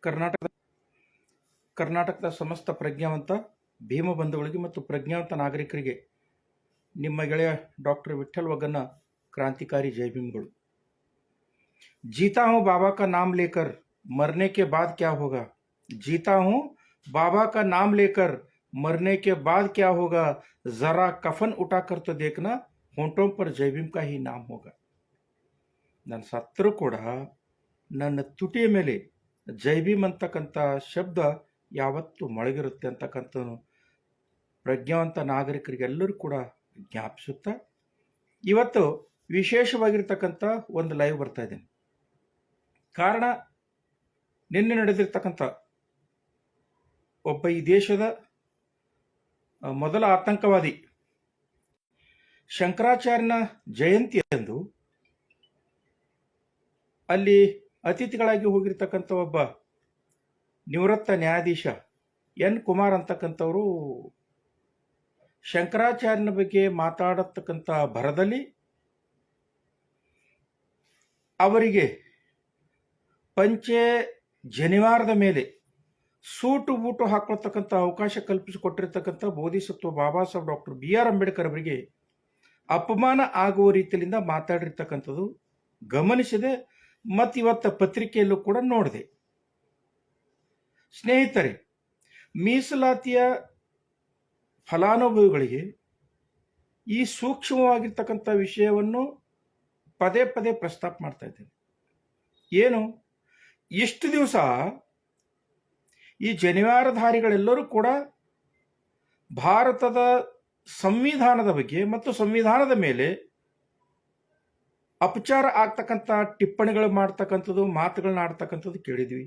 ಕರ್ನಾಟಕದ ಕರ್ನಾಟಕದ ಸಮಸ್ತ ಪ್ರಜ್ಞಾವಂತ ಭೀಮಬಂಧುಗಳಿಗೆ ಮತ್ತು ಪ್ರಜ್ಞಾವಂತ ನಾಗರಿಕರಿಗೆ ನಿಮ್ಮ ಗೆಳೆಯ ಡಾಕ್ಟರ್ ವಿಠ್ಠಲ್ ವಗ್ಗನ क्रांतिकारी जय भीमगढ़। जीता हूँ बाबा का नाम लेकर, मरने के बाद क्या होगा। जीता हूँ बाबा का नाम लेकर, मरने के बाद क्या होगा। जरा कफन उठाकर तो देखना, होंठों पर जय भीम का ही नाम होगा। ನನ್ನ ಸತ್ತರೂ ಕೂಡ ನನ್ನ ತುಟಿಯ ಮೇಲೆ ಜೈ ಭೀಮ್ ಅಂತಕ್ಕಂಥ ಶಬ್ದ ಯಾವತ್ತೂ ಮೊಳಗಿರುತ್ತೆ ಅಂತಕ್ಕಂಥ ಪ್ರಜ್ಞಾವಂತ ನಾಗರಿಕರಿಗೆಲ್ಲರೂ ಕೂಡ ಜ್ಞಾಪಿಸುತ್ತಾ ಇವತ್ತು ವಿಶೇಷವಾಗಿರ್ತಕ್ಕಂಥ ಒಂದು ಲೈವ್ ಬರ್ತಾ ಇದ್ದೇನೆ. ಕಾರಣ ನಿನ್ನೆ ನಡೆದಿರ್ತಕ್ಕಂಥ ಒಬ್ಬ ಈ ದೇಶದ ಮೊದಲ ಆತಂಕವಾದಿ ಶಂಕರಾಚಾರ್ಯನ ಜಯಂತಿಯಂದು ಅಲ್ಲಿ ಅತಿಥಿಗಳಾಗಿ ಹೋಗಿರ್ತಕ್ಕಂಥ ಒಬ್ಬ ನಿವೃತ್ತ ನ್ಯಾಯಾಧೀಶ ಎನ್ ಕುಮಾರ್ ಅಂತಕ್ಕಂಥವರು ಶಂಕರಾಚಾರ್ಯನ ಬಗ್ಗೆ ಮಾತಾಡತಕ್ಕಂಥ ಭರದಲ್ಲಿ ಅವರಿಗೆ ಪಂಚೆ ಜನಿವಾರದ ಮೇಲೆ ಸೂಟು ಬೂಟು ಹಾಕೊಳ್ತಕ್ಕಂಥ ಅವಕಾಶ ಕಲ್ಪಿಸಿಕೊಟ್ಟಿರ್ತಕ್ಕಂಥ ಬೋಧಿಸತ್ವ ಬಾಬಾ ಸಾಹೇಬ್ ಡಾಕ್ಟರ್ BR ಅಂಬೇಡ್ಕರ್ ಅವರಿಗೆ ಅಪಮಾನ ಆಗುವ ರೀತಿಯಿಂದ ಮಾತಾಡಿರ್ತಕ್ಕಂಥದ್ದು ಗಮನಿಸಿದೆ ಮತ್ತು ಇವತ್ತು ಪತ್ರಿಕೆಯಲ್ಲೂ ಕೂಡ ನೋಡಿದೆ. ಸ್ನೇಹಿತರೆ, ಮೀಸಲಾತಿಯ ಫಲಾನುಭವಿಗಳಿಗೆ ಈ ಸೂಕ್ಷ್ಮವಾಗಿರ್ತಕ್ಕಂಥ ವಿಷಯವನ್ನು ಪದೇ ಪದೇ ಪ್ರಸ್ತಾಪ ಮಾಡ್ತಾ ಇದ್ದೇನೆ. ಏನು ಇಷ್ಟು ದಿವಸ ಈ ಜನಿವಾರಧಾರಿಗಳೆಲ್ಲರೂ ಕೂಡ ಭಾರತದ ಸಂವಿಧಾನದ ಬಗ್ಗೆ ಮತ್ತು ಸಂವಿಧಾನದ ಮೇಲೆ ಅಪಚಾರ ಆಗ್ತಕ್ಕಂಥ ಟಿಪ್ಪಣಿಗಳು ಮಾಡ್ತಕ್ಕಂಥದ್ದು, ಮಾತುಗಳನ್ನ ಆಡ್ತಕ್ಕಂಥದ್ದು ಕೇಳಿದ್ವಿ.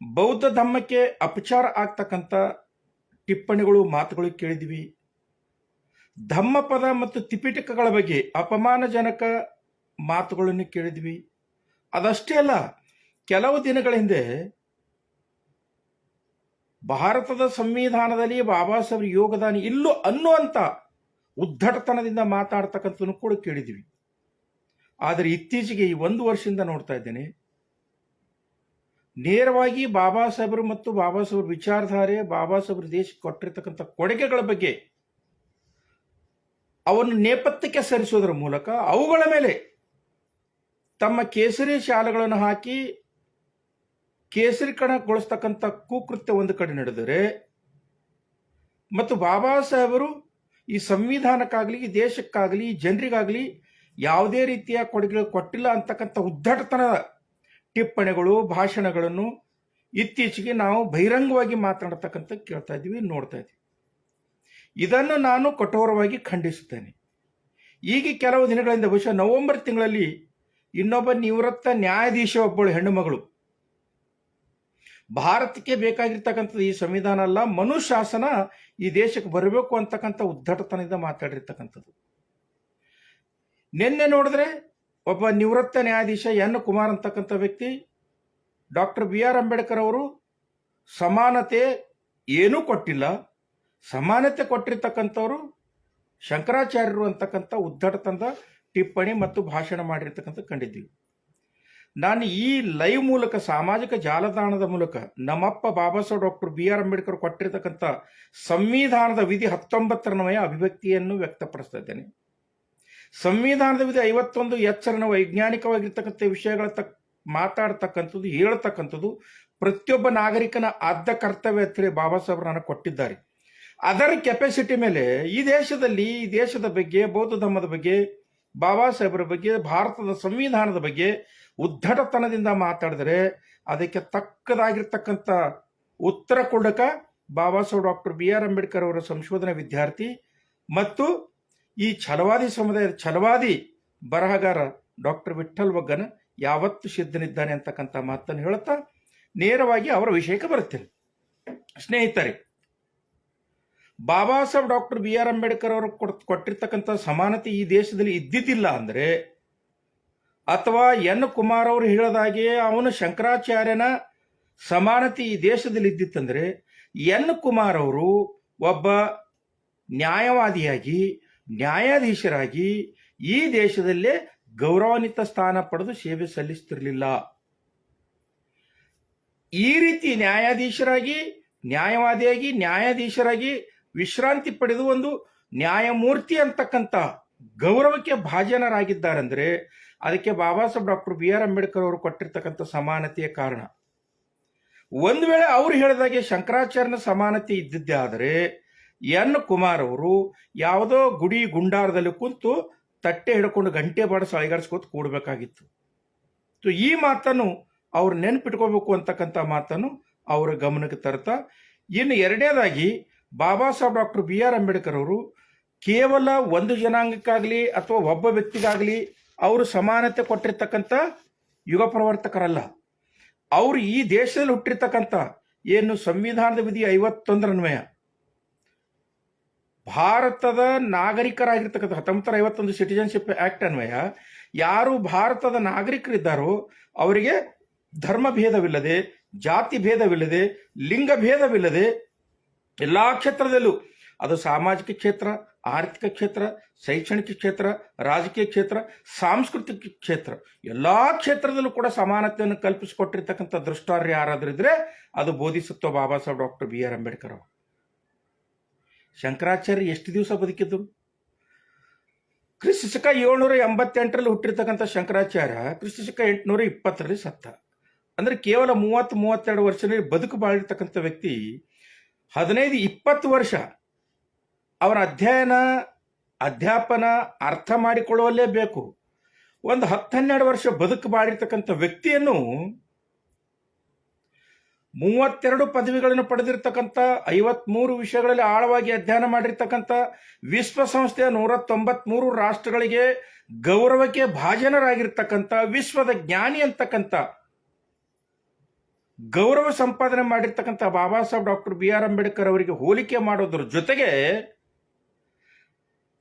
ಬೌದ್ಧ ಧರ್ಮಕ್ಕೆ ಅಪಚಾರ ಆಗ್ತಕ್ಕಂಥ ಟಿಪ್ಪಣಿಗಳು, ಮಾತುಗಳು ಕೇಳಿದ್ವಿ. ಧಮ್ಮಪದ ಮತ್ತು ತ್ರಿಪಿಟಕಗಳ ಬಗ್ಗೆ ಅಪಮಾನಜನಕ ಮಾತುಗಳನ್ನು ಕೇಳಿದ್ವಿ. ಅದಷ್ಟೇ ಅಲ್ಲ, ಕೆಲವು ದಿನಗಳ ಹಿಂದೆ ಭಾರತದ ಸಂವಿಧಾನದಲ್ಲಿ ಬಾಬಾ ಸಾಹೇಬ್ ಯೋಗದಾನ ಇಲ್ಲೋ ಅನ್ನುವಂಥ ಉದ್ದಟತನದಿಂದ ಮಾತಾಡ್ತಕ್ಕಂಥನ್ನು ಕೂಡ ಕೇಳಿದ್ವಿ. ಆದರೆ ಇತ್ತೀಚೆಗೆ ಈ ಒಂದು ವರ್ಷದಿಂದ ನೋಡ್ತಾ ಇದ್ದೇನೆ, ನೇರವಾಗಿ ಬಾಬಾ ಸಾಹೇಬರು ಮತ್ತು ಬಾಬಾ ಸಾಹೇಬರ ವಿಚಾರಧಾರೆ, ಬಾಬಾ ಸಾಹೇಬರ ದೇಶಕ್ಕೆ ಕೊಟ್ಟಿರ್ತಕ್ಕಂಥ ಕೊಡುಗೆಗಳ ಬಗ್ಗೆ ಅವನ್ನು ನೇಪಥ್ಯಕ್ಕೆ ಸರಿಸೋದರ ಮೂಲಕ ಅವುಗಳ ಮೇಲೆ ತಮ್ಮ ಕೇಸರಿ ಶಾಲೆಗಳನ್ನು ಹಾಕಿ ಕೇಸರೀಕರಣಗೊಳಿಸ್ತಕ್ಕಂಥ ಕುಕೃತ್ಯ ಒಂದು ಕಡೆ ನಡೆದರೆ, ಮತ್ತು ಬಾಬಾ ಸಾಹೇಬರು ಈ ಸಂವಿಧಾನಕ್ಕಾಗಲಿ, ಈ ದೇಶಕ್ಕಾಗಲಿ, ಈ ಜನರಿಗಾಗಲಿ ಯಾವುದೇ ರೀತಿಯ ಕೊಡುಗೆಗಳು ಕೊಟ್ಟಿಲ್ಲ ಅಂತಕ್ಕಂಥ ಉದ್ದಟತನದ ಟಿಪ್ಪಣಿಗಳು, ಭಾಷಣಗಳನ್ನು ಇತ್ತೀಚೆಗೆ ನಾವು ಬಹಿರಂಗವಾಗಿ ಮಾತನಾಡತಕ್ಕಂಥ ಕೇಳ್ತಾ ಇದ್ದೀವಿ, ನೋಡ್ತಾ ಇದ್ದೀವಿ. ಇದನ್ನು ನಾನು ಕಠೋರವಾಗಿ ಖಂಡಿಸುತ್ತೇನೆ. ಈಗ ಕೆಲವು ದಿನಗಳಿಂದ, ಬಹುಶಃ ನವೆಂಬರ್ ತಿಂಗಳಲ್ಲಿ ಇನ್ನೊಬ್ಬ ನಿವೃತ್ತ ನ್ಯಾಯಾಧೀಶ ಒಬ್ಬಳು ಹೆಣ್ಣು ಮಗಳು ಭಾರತಕ್ಕೆ ಬೇಕಾಗಿರ್ತಕ್ಕಂಥದ್ದು ಈ ಸಂವಿಧಾನ ಅಲ್ಲ, ಮನುಶಾಸನ ಈ ದೇಶಕ್ಕೆ ಬರಬೇಕು ಅಂತಕ್ಕಂಥ ಉದ್ದಟತನದಿಂದ ಮಾತಾಡಿರ್ತಕ್ಕಂಥದ್ದು. ನಿನ್ನೆ ನೋಡಿದ್ರೆ ಒಬ್ಬ ನಿವೃತ್ತ ನ್ಯಾಯಾಧೀಶ ಎನ್ ಕುಮಾರ್ ಅಂತಕ್ಕಂಥ ವ್ಯಕ್ತಿ ಡಾಕ್ಟರ್ BR ಅಂಬೇಡ್ಕರ್ ಅವರು ಸಮಾನತೆ ಏನೂ ಕೊಟ್ಟಿಲ್ಲ, ಸಮಾನತೆ ಕೊಟ್ಟಿರ್ತಕ್ಕಂಥವ್ರು ಶಂಕರಾಚಾರ್ಯರು ಅಂತಕ್ಕಂಥ ಉದ್ದಟತನದ ಟಿಪ್ಪಣಿ ಮತ್ತು ಭಾಷಣ ಮಾಡಿರ್ತಕ್ಕಂಥ ಕಂಡಿದ್ದೀವಿ. ನಾನು ಈ ಲೈವ್ ಮೂಲಕ, ಸಾಮಾಜಿಕ ಜಾಲತಾಣದ ಮೂಲಕ ನಮ್ಮಪ್ಪ ಬಾಬಾ ಸಾಹೇಬ್ ಡಾಕ್ಟರ್ BR ಅಂಬೇಡ್ಕರ್ ಕೊಟ್ಟಿರ್ತಕ್ಕಂಥ ಸಂವಿಧಾನದ ವಿಧಿ 19ನೇ ಅಭಿವ್ಯಕ್ತಿಯನ್ನು ವ್ಯಕ್ತಪಡಿಸ್ತಾ ಇದ್ದೇನೆ. ಸಂವಿಧಾನದ ವಿಧಿ 51 ಎಚ್ಚರನ ವೈಜ್ಞಾನಿಕವಾಗಿರ್ತಕ್ಕಂಥ ವಿಷಯಗಳ ಮಾತಾಡ್ತಕ್ಕಂಥದ್ದು, ಹೇಳ್ತಕ್ಕಂಥದ್ದು ಪ್ರತಿಯೊಬ್ಬ ನಾಗರಿಕನ ಆದ್ಯ ಕರ್ತವ್ಯ ಅಂತ ಬಾಬಾ ಸಾಹೇಬ್ ನನಗೆ ಕೊಟ್ಟಿದ್ದಾರೆ. ಅದರ ಕೆಪಾಸಿಟಿ ಮೇಲೆ ಈ ದೇಶದಲ್ಲಿ, ಈ ದೇಶದ ಬಗ್ಗೆ, ಬೌದ್ಧ ಧರ್ಮದ ಬಗ್ಗೆ, ಬಾಬಾ ಸಾಹೇಬರ ಬಗ್ಗೆ, ಭಾರತದ ಸಂವಿಧಾನದ ಬಗ್ಗೆ ಉದ್ದಟತನದಿಂದ ಮಾತಾಡಿದರೆ ಅದಕ್ಕೆ ತಕ್ಕದಾಗಿರ್ತಕ್ಕಂಥ ಉತ್ತರ ಕೊಡಕ ಬಾಬಾ ಸಾಹೇಬ್ ಡಾಕ್ಟರ್ BR ಅಂಬೇಡ್ಕರ್ ಅವರ ಸಂಶೋಧನಾ ವಿದ್ಯಾರ್ಥಿ ಮತ್ತು ಈ ಛಲವಾದಿ ಸಮುದಾಯದ ಛಲವಾದಿ ಬರಹಗಾರ ಡಾಕ್ಟರ್ ವಿಠ್ಠಲ್ ವಗ್ಗನ ಯಾವತ್ತು ಸಿದ್ಧನಿದ್ದಾನೆ ಅಂತಕ್ಕಂಥ ಮಾತನ್ನು ಹೇಳುತ್ತಾ ನೇರವಾಗಿ ಅವರ ವಿಷಯಕ್ಕೆ ಬರುತ್ತೇನೆ. ಸ್ನೇಹಿತರೆ, ಬಾಬಾ ಸಾಹೇಬ್ ಡಾಕ್ಟರ್ BR ಅಂಬೇಡ್ಕರ್ ಅವರು ಕೊಟ್ಟಿರ್ತಕ್ಕಂಥ ಸಮಾನತೆ ಈ ದೇಶದಲ್ಲಿ ಇದ್ದಿದ್ದಿಲ್ಲ ಅಂದರೆ, ಅಥವಾ ಎನ್ ಕುಮಾರ್ ಅವರು ಹೇಳದಾಗೆ ಅವನು ಶಂಕರಾಚಾರ್ಯನ ಸಮಾನತೆ ಈ ದೇಶದಲ್ಲಿ ಇದ್ದಿತ್ತಂದರೆ, ಎನ್ ಕುಮಾರ್ ಅವರು ಒಬ್ಬ ನ್ಯಾಯವಾದಿಯಾಗಿ, ನ್ಯಾಯಾಧೀಶರಾಗಿ ಈ ದೇಶದಲ್ಲೇ ಗೌರವಾನ್ವಿತ ಸ್ಥಾನ ಪಡೆದು ಸೇವೆ ಸಲ್ಲಿಸ್ತಿರಲಿಲ್ಲ. ಈ ರೀತಿ ನ್ಯಾಯಾಧೀಶರಾಗಿ ವಿಶ್ರಾಂತಿ ಪಡೆದು ಒಂದು ನ್ಯಾಯಮೂರ್ತಿ ಅಂತಕ್ಕಂಥ ಗೌರವಕ್ಕೆ ಭಾಜನರಾಗಿದ್ದಾರೆಂದರೆ ಅದಕ್ಕೆ ಬಾಬಾ ಸಾಹೇಬ್ ಡಾಕ್ಟರ್ BR ಅಂಬೇಡ್ಕರ್ ಅವರು ಕೊಟ್ಟಿರ್ತಕ್ಕಂಥ ಸಮಾನತೆಯ ಕಾರಣ. ಒಂದು ವೇಳೆ ಅವರು ಹೇಳಿದಾಗೆ ಶಂಕರಾಚಾರ್ಯನ ಸಮಾನತೆ ಇದ್ದಿದ್ದೇ ಆದರೆ ಎನ್ ಕುಮಾರ್ ಅವರು ಯಾವುದೋ ಗುಡಿ ಗುಂಡಾರದಲ್ಲಿ ಕುಂತು ತಟ್ಟೆ ಹಿಡ್ಕೊಂಡು ಗಂಟೆ ಬಾಡಿಸಿ ಅಳಿಗಾಡಿಸ್ಕೋತ ಕೂಡಬೇಕಾಗಿತ್ತು. ಈ ಮಾತನ್ನು ಅವ್ರು ನೆನಪಿಟ್ಕೋಬೇಕು ಅಂತಕ್ಕಂಥ ಮಾತನ್ನು ಅವರ ಗಮನಕ್ಕೆ ತರ್ತಾ, ಇನ್ನು ಎರಡನೇದಾಗಿ ಬಾಬಾ ಸಾಹೇಬ್ ಡಾಕ್ಟರ್ BR ಅಂಬೇಡ್ಕರ್ ಅವರು ಕೇವಲ ಒಂದು ಜನಾಂಗಕ್ಕಾಗಲಿ ಅಥವಾ ಒಬ್ಬ ವ್ಯಕ್ತಿಗಾಗಲಿ ಅವರು ಸಮಾನತೆ ಕೊಟ್ಟಿರ್ತಕ್ಕಂಥ ಯುಗ ಪ್ರವರ್ತಕರಲ್ಲ. ಅವರು ಈ ದೇಶದಲ್ಲಿ ಹುಟ್ಟಿರ್ತಕ್ಕಂಥ ಏನು ಸಂವಿಧಾನದ ವಿಧಿ 51 ಅನ್ವಯ ಭಾರತದ ನಾಗರಿಕರಾಗಿರ್ತಕ್ಕಂಥ 1951 ಸಿಟಿಜನ್ಶಿಪ್ ಆಕ್ಟ್ ಅನ್ವಯ ಯಾರು ಭಾರತದ ನಾಗರಿಕರಿದ್ದಾರೋ ಅವರಿಗೆ ಧರ್ಮ ಭೇದವಿಲ್ಲದೆ, ಜಾತಿ ಭೇದವಿಲ್ಲದೆ, ಲಿಂಗ ಭೇದವಿಲ್ಲದೆ ಎಲ್ಲ ಕ್ಷೇತ್ರದಲ್ಲೂ, ಅದು ಸಾಮಾಜಿಕ ಕ್ಷೇತ್ರ, ಆರ್ಥಿಕ ಕ್ಷೇತ್ರ, ಶೈಕ್ಷಣಿಕ ಕ್ಷೇತ್ರ, ರಾಜಕೀಯ ಕ್ಷೇತ್ರ, ಸಾಂಸ್ಕೃತಿಕ ಕ್ಷೇತ್ರ, ಎಲ್ಲ ಕ್ಷೇತ್ರದಲ್ಲೂ ಕೂಡ ಸಮಾನತೆಯನ್ನು ಕಲ್ಪಿಸಿಕೊಟ್ಟಿರ್ತಕ್ಕಂಥ ದೃಷ್ಟಾರ್ಯ ಯಾರಾದ್ರೂ ಇದ್ರೆ ಅದು ಬೋಧಿಸತ್ವ ಬಾಬಾ ಸಾಹೇಬ್ ಡಾಕ್ಟರ್ BR ಅಂಬೇಡ್ಕರ್ ಅವರು. ಶಂಕರಾಚಾರ್ಯ ಎಷ್ಟು ದಿವಸ ಬದುಕಿದ್ರು? ಕ್ರಿಸ್ತ ಶಕ 788ರಲ್ಲಿ ಹುಟ್ಟಿರ್ತಕ್ಕಂಥ ಶಂಕರಾಚಾರ್ಯ ಕ್ರಿಸ್ತ ಶಕ 820ರಲ್ಲಿ ಸತ್ತ. ಅಂದ್ರೆ ಕೇವಲ 30-32 ವರ್ಷದಲ್ಲಿ ಬದುಕು ಬಾಳಿರ್ತಕ್ಕಂಥ ವ್ಯಕ್ತಿ 15-20 ವರ್ಷ ಅವರ ಅಧ್ಯಾಪನ ಅರ್ಥ ಮಾಡಿಕೊಳ್ಳುವಲ್ಲೇ ಬೇಕು. ಒಂದು 10-12 ವರ್ಷ ಬದುಕು ಬಾಳಿರ್ತಕ್ಕಂಥ ವ್ಯಕ್ತಿಯನ್ನು 32 ಪದವಿಗಳನ್ನು ಪಡೆದಿರ್ತಕ್ಕಂಥ, 53 ವಿಷಯಗಳಲ್ಲಿ ಆಳವಾಗಿ ಅಧ್ಯಯನ ಮಾಡಿರ್ತಕ್ಕಂಥ, ವಿಶ್ವಸಂಸ್ಥೆಯ 193 ರಾಷ್ಟ್ರಗಳಿಗೆ ಗೌರವಕ್ಕೆ ಭಾಜನರಾಗಿರ್ತಕ್ಕಂಥ, ವಿಶ್ವದ ಜ್ಞಾನಿ ಅಂತಕ್ಕಂಥ ಗೌರವ ಸಂಪಾದನೆ ಮಾಡಿರ್ತಕ್ಕಂಥ ಬಾಬಾ ಸಾಹೇಬ್ ಡಾಕ್ಟರ್ BR ಅಂಬೇಡ್ಕರ್ ಅವರಿಗೆ ಹೋಲಿಕೆ ಮಾಡೋದ್ರ ಜೊತೆಗೆ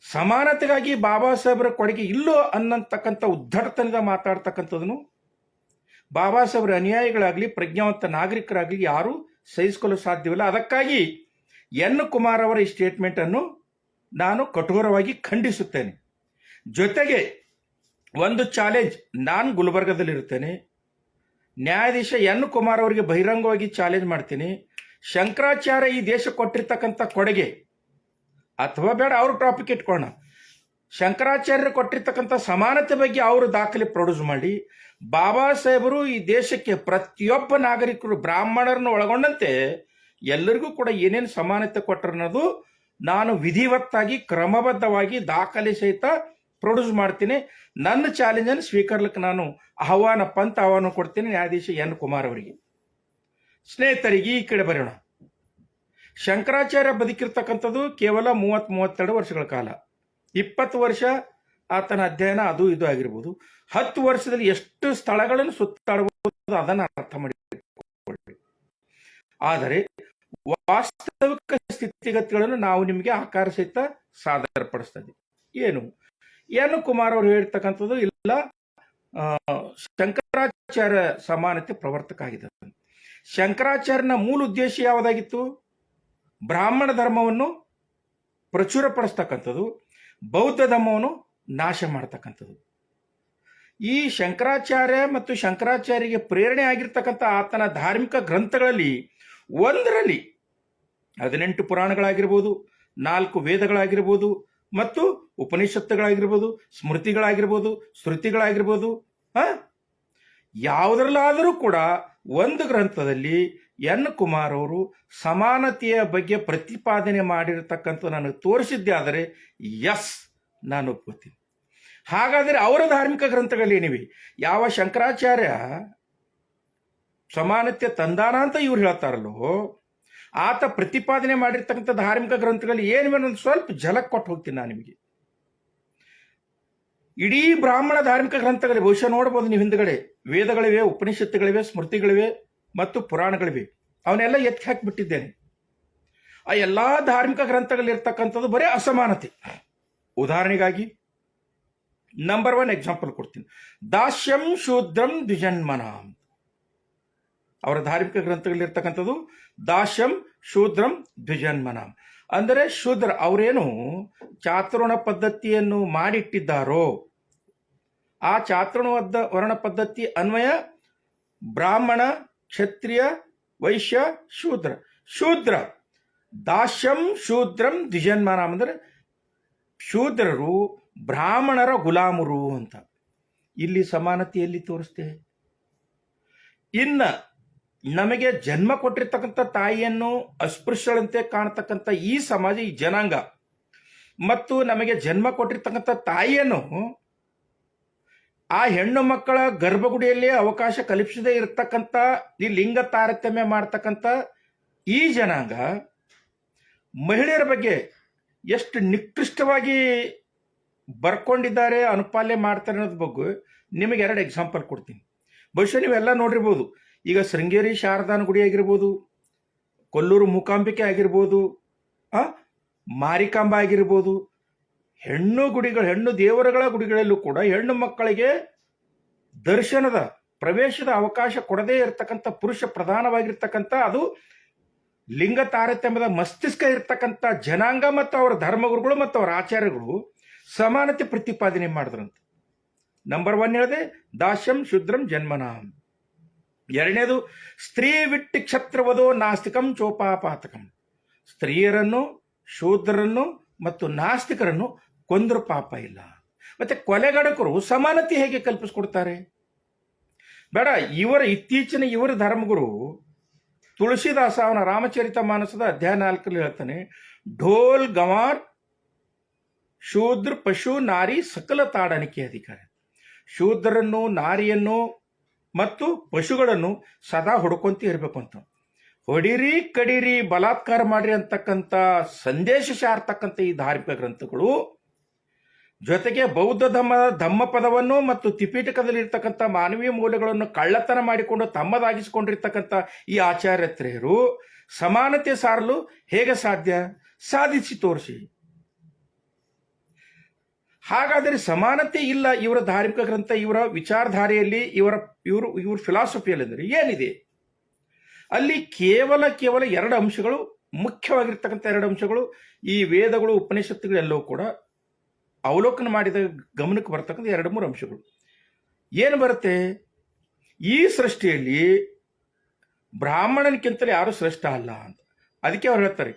ಸಮಾನತೆಗಾಗಿ ಬಾಬಾ ಸಾಹೇಬರ ಕೊಡುಗೆ ಇಲ್ಲೋ ಅನ್ನತಕ್ಕಂಥ ಉದ್ದಟತನದ ಮಾತಾಡ್ತಕ್ಕಂಥದನ್ನು ಬಾಬಾ ಸಾಹೇಬರ ಅನುಯಾಯಿಗಳಾಗಲಿ ಪ್ರಜ್ಞಾವಂತ ನಾಗರಿಕರಾಗಲಿ ಯಾರೂ ಸಹಿಸಿಕೊಳ್ಳಲು ಸಾಧ್ಯವಿಲ್ಲ. ಅದಕ್ಕಾಗಿ ಎನ್ ಕುಮಾರ್ ಅವರ ಈ ಸ್ಟೇಟ್ಮೆಂಟ್ ಅನ್ನು ನಾನು ಕಠೋರವಾಗಿ ಖಂಡಿಸುತ್ತೇನೆ. ಜೊತೆಗೆ ಒಂದು ಚಾಲೆಂಜ್, ನಾನು ಗುಲ್ಬರ್ಗದಲ್ಲಿರ್ತೇನೆ, ನ್ಯಾಯಾಧೀಶ ಎನ್ ಕುಮಾರ್ ಅವರಿಗೆ ಬಹಿರಂಗವಾಗಿ ಚಾಲೆಂಜ್ ಮಾಡ್ತೀನಿ. ಶಂಕರಾಚಾರ್ಯ ಈ ದೇಶ ಕೊಟ್ಟಿರ್ತಕ್ಕಂಥ ಕೊಡುಗೆ, ಅಥವಾ ಬೇಡ ಅವ್ರ ಟಾಪಿಕ್ ಇಟ್ಕೊಳ್ಳೋಣ, ಶಂಕರಾಚಾರ್ಯರು ಕೊಟ್ಟಿರ್ತಕ್ಕಂಥ ಸಮಾನತೆ ಬಗ್ಗೆ ಅವರು ದಾಖಲೆ ಪ್ರೊಡ್ಯೂಸ್ ಮಾಡಿ, ಬಾಬಾ ಸಾಹೇಬರು ಈ ದೇಶಕ್ಕೆ ಪ್ರತಿಯೊಬ್ಬ ನಾಗರಿಕರು ಬ್ರಾಹ್ಮಣರನ್ನು ಒಳಗೊಂಡಂತೆ ಎಲ್ಲರಿಗೂ ಕೂಡ ಏನೇನು ಸಮಾನತೆ ಕೊಟ್ಟರು ಅನ್ನೋದು ನಾನು ವಿಧಿವತ್ತಾಗಿ ಕ್ರಮಬದ್ಧವಾಗಿ ದಾಖಲೆ ಸಹಿತ ಪ್ರೊಡ್ಯೂಸ್ ಮಾಡ್ತೀನಿ. ನನ್ನ ಚಾಲೆಂಜನ್ನು ಸ್ವೀಕರ್ಲಿಕ್ಕೆ ನಾನು ಆಹ್ವಾನ ಕೊಡ್ತೀನಿ ನ್ಯಾಯಾಧೀಶ ಎನ್ ಕುಮಾರ್ ಅವರಿಗೆ. ಸ್ನೇಹಿತರಿಗೆ ಈ ಕಡೆ ಬರೋಣ. ಶಂಕರಾಚಾರ್ಯ ಬದುಕಿರ್ತಕ್ಕಂಥದ್ದು ಕೇವಲ 30-32 ವರ್ಷಗಳ ಕಾಲ. 20 ವರ್ಷ ಆತನ ಅಧ್ಯಯನ ಅದು ಇದು ಆಗಿರ್ಬೋದು. 10 ವರ್ಷದಲ್ಲಿ ಎಷ್ಟು ಸ್ಥಳಗಳನ್ನು ಸುತ್ತಾಡಬಹುದು ಅದನ್ನು ಅರ್ಥ ಮಾಡಿಕೊಳ್ಳಿ. ಆದರೆ ವಾಸ್ತವಿಕ ಸ್ಥಿತಿಗತಿಗಳನ್ನು ನಾವು ನಿಮಗೆ ಆಕಾರ ಸಹಿತ ಸಾದರಪಡಿಸ್ತಾ ಇದ್ದೀವಿ. ಏನು ಎನ್ ಕುಮಾರ್ ಅವರು ಹೇಳ್ತಕ್ಕಂಥದ್ದು ಇಲ್ಲ, ಶಂಕರಾಚಾರ್ಯ ಸಮಾನತೆ ಪ್ರವರ್ತಕ ಆಗಿದೆ. ಶಂಕರಾಚಾರ್ಯನ ಮೂಲ ಉದ್ದೇಶ ಯಾವುದಾಗಿತ್ತು? ಬ್ರಾಹ್ಮಣ ಧರ್ಮವನ್ನು ಪ್ರಚುರಪಡಿಸ್ತಕ್ಕಂಥದ್ದು, ಬೌದ್ಧ ಧರ್ಮವನ್ನು ನಾಶ ಮಾಡ್ತಕ್ಕಂಥದ್ದು. ಈ ಶಂಕರಾಚಾರ್ಯ ಮತ್ತು ಶಂಕರಾಚಾರ್ಯಗೆ ಪ್ರೇರಣೆ ಆಗಿರ್ತಕ್ಕಂಥ ಆತನ ಧಾರ್ಮಿಕ ಗ್ರಂಥಗಳಲ್ಲಿ ಒಂದರಲ್ಲಿ 18 ಪುರಾಣಗಳಾಗಿರ್ಬೋದು, 4 ವೇದಗಳಾಗಿರ್ಬೋದು, ಮತ್ತು ಉಪನಿಷತ್ತುಗಳಾಗಿರ್ಬೋದು, ಸ್ಮೃತಿಗಳಾಗಿರ್ಬೋದು, ಶ್ರುತಿಗಳಾಗಿರ್ಬೋದು, ಯಾವುದರಲ್ಲಾದರೂ ಕೂಡ ಒಂದು ಗ್ರಂಥದಲ್ಲಿ ಎನ್ ಕುಮಾರ್ ಅವರು ಸಮಾನತೆಯ ಬಗ್ಗೆ ಪ್ರತಿಪಾದನೆ ಮಾಡಿರತಕ್ಕಂಥ ನನಗೆ ತೋರಿಸಿದ್ದೆ ಆದರೆ ಎಸ್ ನಾನು ಒಪ್ಕೋತೀನಿ. ಹಾಗಾದರೆ ಅವರ ಧಾರ್ಮಿಕ ಗ್ರಂಥಗಳೇನಿವೆ? ಯಾವ ಶಂಕರಾಚಾರ್ಯ ಸಮಾನತೆ ತಂದಾನ ಅಂತ ಇವ್ರು ಹೇಳ್ತಾರಲ್ಲೋ, ಆತ ಪ್ರತಿಪಾದನೆ ಮಾಡಿರ್ತಕ್ಕಂಥ ಧಾರ್ಮಿಕ ಗ್ರಂಥಗಳಲ್ಲಿ ಏನಿವೆ ಅನ್ನೋದು ಸ್ವಲ್ಪ ಝಲಕ್ ಕೊಟ್ಟು ಹೋಗ್ತೀನಿ ನಾನು ನಿಮಗೆ. ಇಡೀ ಬ್ರಾಹ್ಮಣ ಧಾರ್ಮಿಕ ಗ್ರಂಥಗಳಿವೆ, ಬಹುಶಃ ನೋಡ್ಬೋದು ನೀವು, ಹಿಂದ್ಗಡೆ ವೇದಗಳಿವೆ, ಉಪನಿಷತ್ತುಗಳಿವೆ, ಸ್ಮೃತಿಗಳಿವೆ ಮತ್ತು ಪುರಾಣಗಳಿವೆ. ಅವನ್ನೆಲ್ಲ ಎತ್ತಿ ಹಾಕಿಬಿಟ್ಟಿದ್ದೇನೆ. ಆ ಎಲ್ಲ ಧಾರ್ಮಿಕ ಗ್ರಂಥಗಳಿರ್ತಕ್ಕಂಥದ್ದು ಬರೀ ಅಸಮಾನತೆ. ಉದಾಹರಣೆಗಾಗಿ ನಂಬರ್ 1 ಎಕ್ಸಾಂಪಲ್ ಕೊಡ್ತೀನಿ. ದಾಸ್ಯಂ ಶೂದ್ರಂ ದ್ವಿಜನ್ಮನ, ಅವರ ಧಾರ್ಮಿಕ ಗ್ರಂಥಗಳಿರ್ತಕ್ಕಂಥದ್ದು ದಾಸ್ಯಂ ಶೂದ್ರಂ ದ್ವಿಜನ್ಮನ. ಅಂದರೆ ಶೂದ್ರ ಅವರೇನು ಚಾತುರ್ಣ ಪದ್ಧತಿಯನ್ನು ಮಾಡಿಟ್ಟಿದ್ದಾರೋ ಆ ಚಾತುರ್ಣ ವರ್ಣ ಪದ್ಧತಿ ಅನ್ವಯ ಬ್ರಾಹ್ಮಣ ಕ್ಷತ್ರಿಯ ವೈಶ್ಯ ಶೂದ್ರ. ಶೂದ್ರ ದಾಸ್ಯಂ ಶೂದ್ರಂ ದ್ವಿಜನ್ಮಾನಂ ಅಂದರೆ ಶೂದ್ರರು ಬ್ರಾಹ್ಮಣರ ಗುಲಾಮರು ಅಂತ. ಇಲ್ಲಿ ಸಮಾನತೆಯಲ್ಲಿ ತೋರಿಸ್ತೆ. ಇನ್ನ ನಮಗೆ ಜನ್ಮ ಕೊಟ್ಟಿರ್ತಕ್ಕಂಥ ತಾಯಿಯನ್ನು ಅಸ್ಪೃಶ್ಯಳಂತೆ ಕಾಣತಕ್ಕಂಥ ಈ ಸಮಾಜ, ಈ ಜನಾಂಗ, ಮತ್ತು ನಮಗೆ ಜನ್ಮ ಕೊಟ್ಟಿರ್ತಕ್ಕಂಥ ತಾಯಿಯನ್ನು ಆ ಹೆಣ್ಣು ಮಕ್ಕಳ ಗರ್ಭಗುಡಿಯಲ್ಲಿ ಅವಕಾಶ ಕಲ್ಪಿಸದೇ ಇರತಕ್ಕಂಥ ಈ ಲಿಂಗ ತಾರತಮ್ಯ ಮಾಡ್ತಕ್ಕಂಥ ಈ ಜನಾಂಗ ಮಹಿಳೆಯರ ಬಗ್ಗೆ ಎಷ್ಟು ನಿಕೃಷ್ಟವಾಗಿ ಬರ್ಕೊಂಡಿದ್ದಾರೆ, ಅನುಪಾಲನೆ ಮಾಡ್ತಾರೆ ಅನ್ನೋದ್ರ ಬಗ್ಗೆ ನಿಮಗೆ 2 ಎಕ್ಸಾಂಪಲ್ ಕೊಡ್ತೀನಿ. ಬಹುಶಃ ನೀವೆಲ್ಲ ನೋಡಿರ್ಬೋದು. ಈಗ ಶೃಂಗೇರಿ ಶಾರದಾನ ಗುಡಿ ಆಗಿರ್ಬೋದು, ಕೊಲ್ಲೂರು ಮೂಕಾಂಬಿಕೆ ಆಗಿರ್ಬೋದು, ಮಾರಿಕಾಂಬ ಆಗಿರ್ಬೋದು, ಹೆಣ್ಣು ದೇವರುಗಳ ಗುಡಿಗಳಲ್ಲೂ ಕೂಡ ಹೆಣ್ಣು ಮಕ್ಕಳಿಗೆ ದರ್ಶನದ ಪ್ರವೇಶದ ಅವಕಾಶ ಕೊಡದೇ ಇರತಕ್ಕಂಥ ಪುರುಷ ಪ್ರಧಾನವಾಗಿರ್ತಕ್ಕಂಥ, ಅದು ಲಿಂಗ ತಾರತಮ್ಯದ ಮಸ್ತಿಷ್ಕ ಇರ್ತಕ್ಕಂಥ ಜನಾಂಗ ಮತ್ತು ಅವರ ಧರ್ಮಗುರುಗಳು ಮತ್ತು ಅವರ ಆಚಾರ್ಯಗಳು ಸಮಾನತೆ ಪ್ರತಿಪಾದನೆ ಮಾಡಿದ್ರಂತ. ನಂಬರ್ 1 ಹೇಳಿದೆ ದಾಸ್ಯಂ ಶೂದ್ರಂ ಜನ್ಮನಾಂ. 2ನೇದು ಸ್ತ್ರೀ ವಿಟ್ಟಿ ಕ್ಷತ್ರವಧೋ ನಾಸ್ತಿಕಂ ಚೋಪಾಪಾತಕಂ. ಸ್ತ್ರೀಯರನ್ನು, ಶೂದ್ರರನ್ನು ಮತ್ತು ನಾಸ್ತಿಕರನ್ನು ಕೊಂದ್ರು ಪಾಪ ಇಲ್ಲ. ಮತ್ತೆ ಕೊಲೆಗಡಕರು ಸಮಾನತೆ ಹೇಗೆ ಕಲ್ಪಿಸ್ಕೊಡ್ತಾರೆ? ಬೇಡ, ಇತ್ತೀಚಿನ ಧರ್ಮಗುರು ತುಳಸಿದಾಸ ಅವನ ರಾಮಚರಿತ ಮಾನಸದ ಅಧ್ಯಾಯ 4 ಹೇಳ್ತಾನೆ, ಢೋಲ್ ಗಂವಾರ್ ಶೂದ್ರ ಪಶು ನಾರಿ ಸಕಲ ತಾಡಣಿಕೆ ಅಧಿಕಾರಿ. ಶೂದ್ರರನ್ನು, ನಾರಿಯನ್ನು ಮತ್ತು ಪಶುಗಳನ್ನು ಸದಾ ಹೊಡ್ಕೊಂತ ಇರಬೇಕು ಅಂತ. ಹೊಡಿರಿ ಕಡಿರಿ ಬಲಾತ್ಕಾರ ಮಾಡ್ರಿ ಅಂತಕ್ಕಂಥ ಸಂದೇಶ ಸಾರ್ತಕ್ಕಂಥ ಈ ಧಾರ್ಮಿಕ ಗ್ರಂಥಗಳು, ಜೊತೆಗೆ ಬೌದ್ಧ ಧಮ್ಮ ಪದವನ್ನು ಮತ್ತು ತ್ರಿಪಿಟಕದಲ್ಲಿ ಇರ್ತಕ್ಕಂಥ ಮಾನವೀಯ ಮೌಲ್ಯಗಳನ್ನು ಕಳ್ಳತನ ಮಾಡಿಕೊಂಡು ತಮ್ಮದಾಗಿಸಿಕೊಂಡಿರ್ತಕ್ಕಂಥ ಈ ಆಚಾರ್ಯತ್ರೆಯರು ಸಮಾನತೆ ಸಾರಲು ಹೇಗೆ ಸಾಧ್ಯ? ಸಾಧಿಸಿ ತೋರಿಸಿ. ಹಾಗಾದರೆ ಸಮಾನತೆ ಇಲ್ಲ ಇವರ ಧಾರ್ಮಿಕ ಗ್ರಂಥ, ಇವರ ವಿಚಾರಧಾರೆಯಲ್ಲಿ, ಇವರು ಫಿಲಾಸಫಿಯಲ್ಲಿ ಅಂದರೆ ಏನಿದೆ? ಅಲ್ಲಿ ಕೇವಲ 2 ಅಂಶಗಳು, ಮುಖ್ಯವಾಗಿರ್ತಕ್ಕಂಥ 2 ಅಂಶಗಳು ಈ ವೇದಗಳು, ಉಪನಿಷತ್ತುಗಳೆಲ್ಲವೂ ಕೂಡ ಅವಲೋಕನ ಮಾಡಿದ ಗಮನಕ್ಕೆ ಬರ್ತಕ್ಕಂಥ 2-3 ಅಂಶಗಳು. ಏನು ಬರುತ್ತೆ? ಈ ಸೃಷ್ಟಿಯಲ್ಲಿ ಬ್ರಾಹ್ಮಣನಿಗಿಂತಲೇ ಯಾರು ಶ್ರೇಷ್ಠ ಅಲ್ಲ ಅಂತ. ಅದಕ್ಕೆ ಅವ್ರು ಹೇಳ್ತಾರೆ,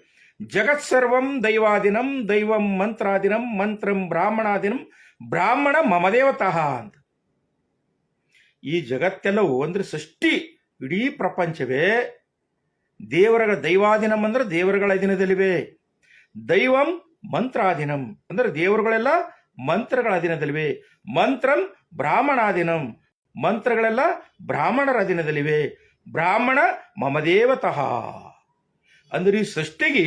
ಜಗತ್ ಸರ್ವಂ ದೈವಾದಿನಂ ದೈವಂ ಮಂತ್ರಾದಿನಂ ಮಂತ್ರಂ ಬ್ರಾಹ್ಮಣಾದಿನಂ ಬ್ರಾಹ್ಮಣ ಮಮದೇವತಃ ಅಂತ. ಈ ಜಗತ್ತೆಲ್ಲವೂ ಅಂದ್ರೆ ಸೃಷ್ಟಿ, ಇಡೀ ಪ್ರಪಂಚವೇ ದೈವಾದಿನಂ ಅಂದ್ರೆ ದೇವರುಗಳ ಅಧೀನದಲ್ಲಿವೆ. ದೈವಂ ಮಂತ್ರಾಧೀನಂ ಅಂದ್ರೆ ದೇವರುಗಳೆಲ್ಲ ಮಂತ್ರಗಳ ಅಧೀನದಲ್ಲಿವೆ. ಮಂತ್ರಂ ಬ್ರಾಹ್ಮಣಾಧೀನಂ ಮಂತ್ರಗಳೆಲ್ಲ ಬ್ರಾಹ್ಮಣರ ಅಧೀನದಲ್ಲಿವೆ. ಬ್ರಾಹ್ಮಣ ಮಮದೇವತಃ ಅಂದ್ರೆ ಈ ಸೃಷ್ಟಿಗೆ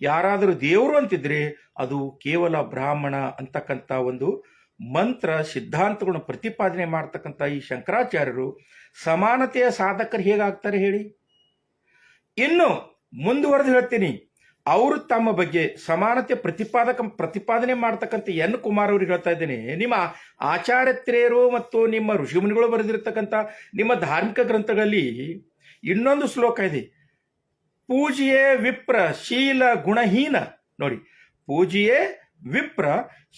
ಯಾರಾದರೂ ದೇವರು ಅಂತಿದ್ರೆ ಅದು ಕೇವಲ ಬ್ರಾಹ್ಮಣ ಅಂತಕ್ಕಂಥ ಒಂದು ಮಂತ್ರ ಸಿದ್ಧಾಂತಗಳನ್ನು ಪ್ರತಿಪಾದನೆ ಮಾಡ್ತಕ್ಕಂಥ ಈ ಶಂಕರಾಚಾರ್ಯರು ಸಮಾನತೆಯ ಸಾಧಕರು ಹೇಗಾಗ್ತಾರೆ ಹೇಳಿ? ಇನ್ನು ಮುಂದುವರೆದು ಹೇಳ್ತೀನಿ, ಅವರು ತಮ್ಮ ಬಗ್ಗೆ ಸಮಾನತೆ ಪ್ರತಿಪಾದನೆ ಮಾಡ್ತಕ್ಕಂಥ ಎನ್ ಕುಮಾರ್ ಅವ್ರಿಗೆ ಹೇಳ್ತಾ ಇದ್ದೇನೆ, ನಿಮ್ಮ ಆಚಾರ್ಯತ್ರೆಯರು ಮತ್ತು ನಿಮ್ಮ ಋಷಿಮುನಿಗಳು ಬರೆದಿರ್ತಕ್ಕಂಥ ನಿಮ್ಮ ಧಾರ್ಮಿಕ ಗ್ರಂಥಗಳಲ್ಲಿ ಇನ್ನೊಂದು ಶ್ಲೋಕ ಇದೆ, ಪೂಜಿಯೇ ವಿಪ್ರ ಶೀಲ ಗುಣಹೀನ. ನೋಡಿ, ಪೂಜಿಯೇ ವಿಪ್ರ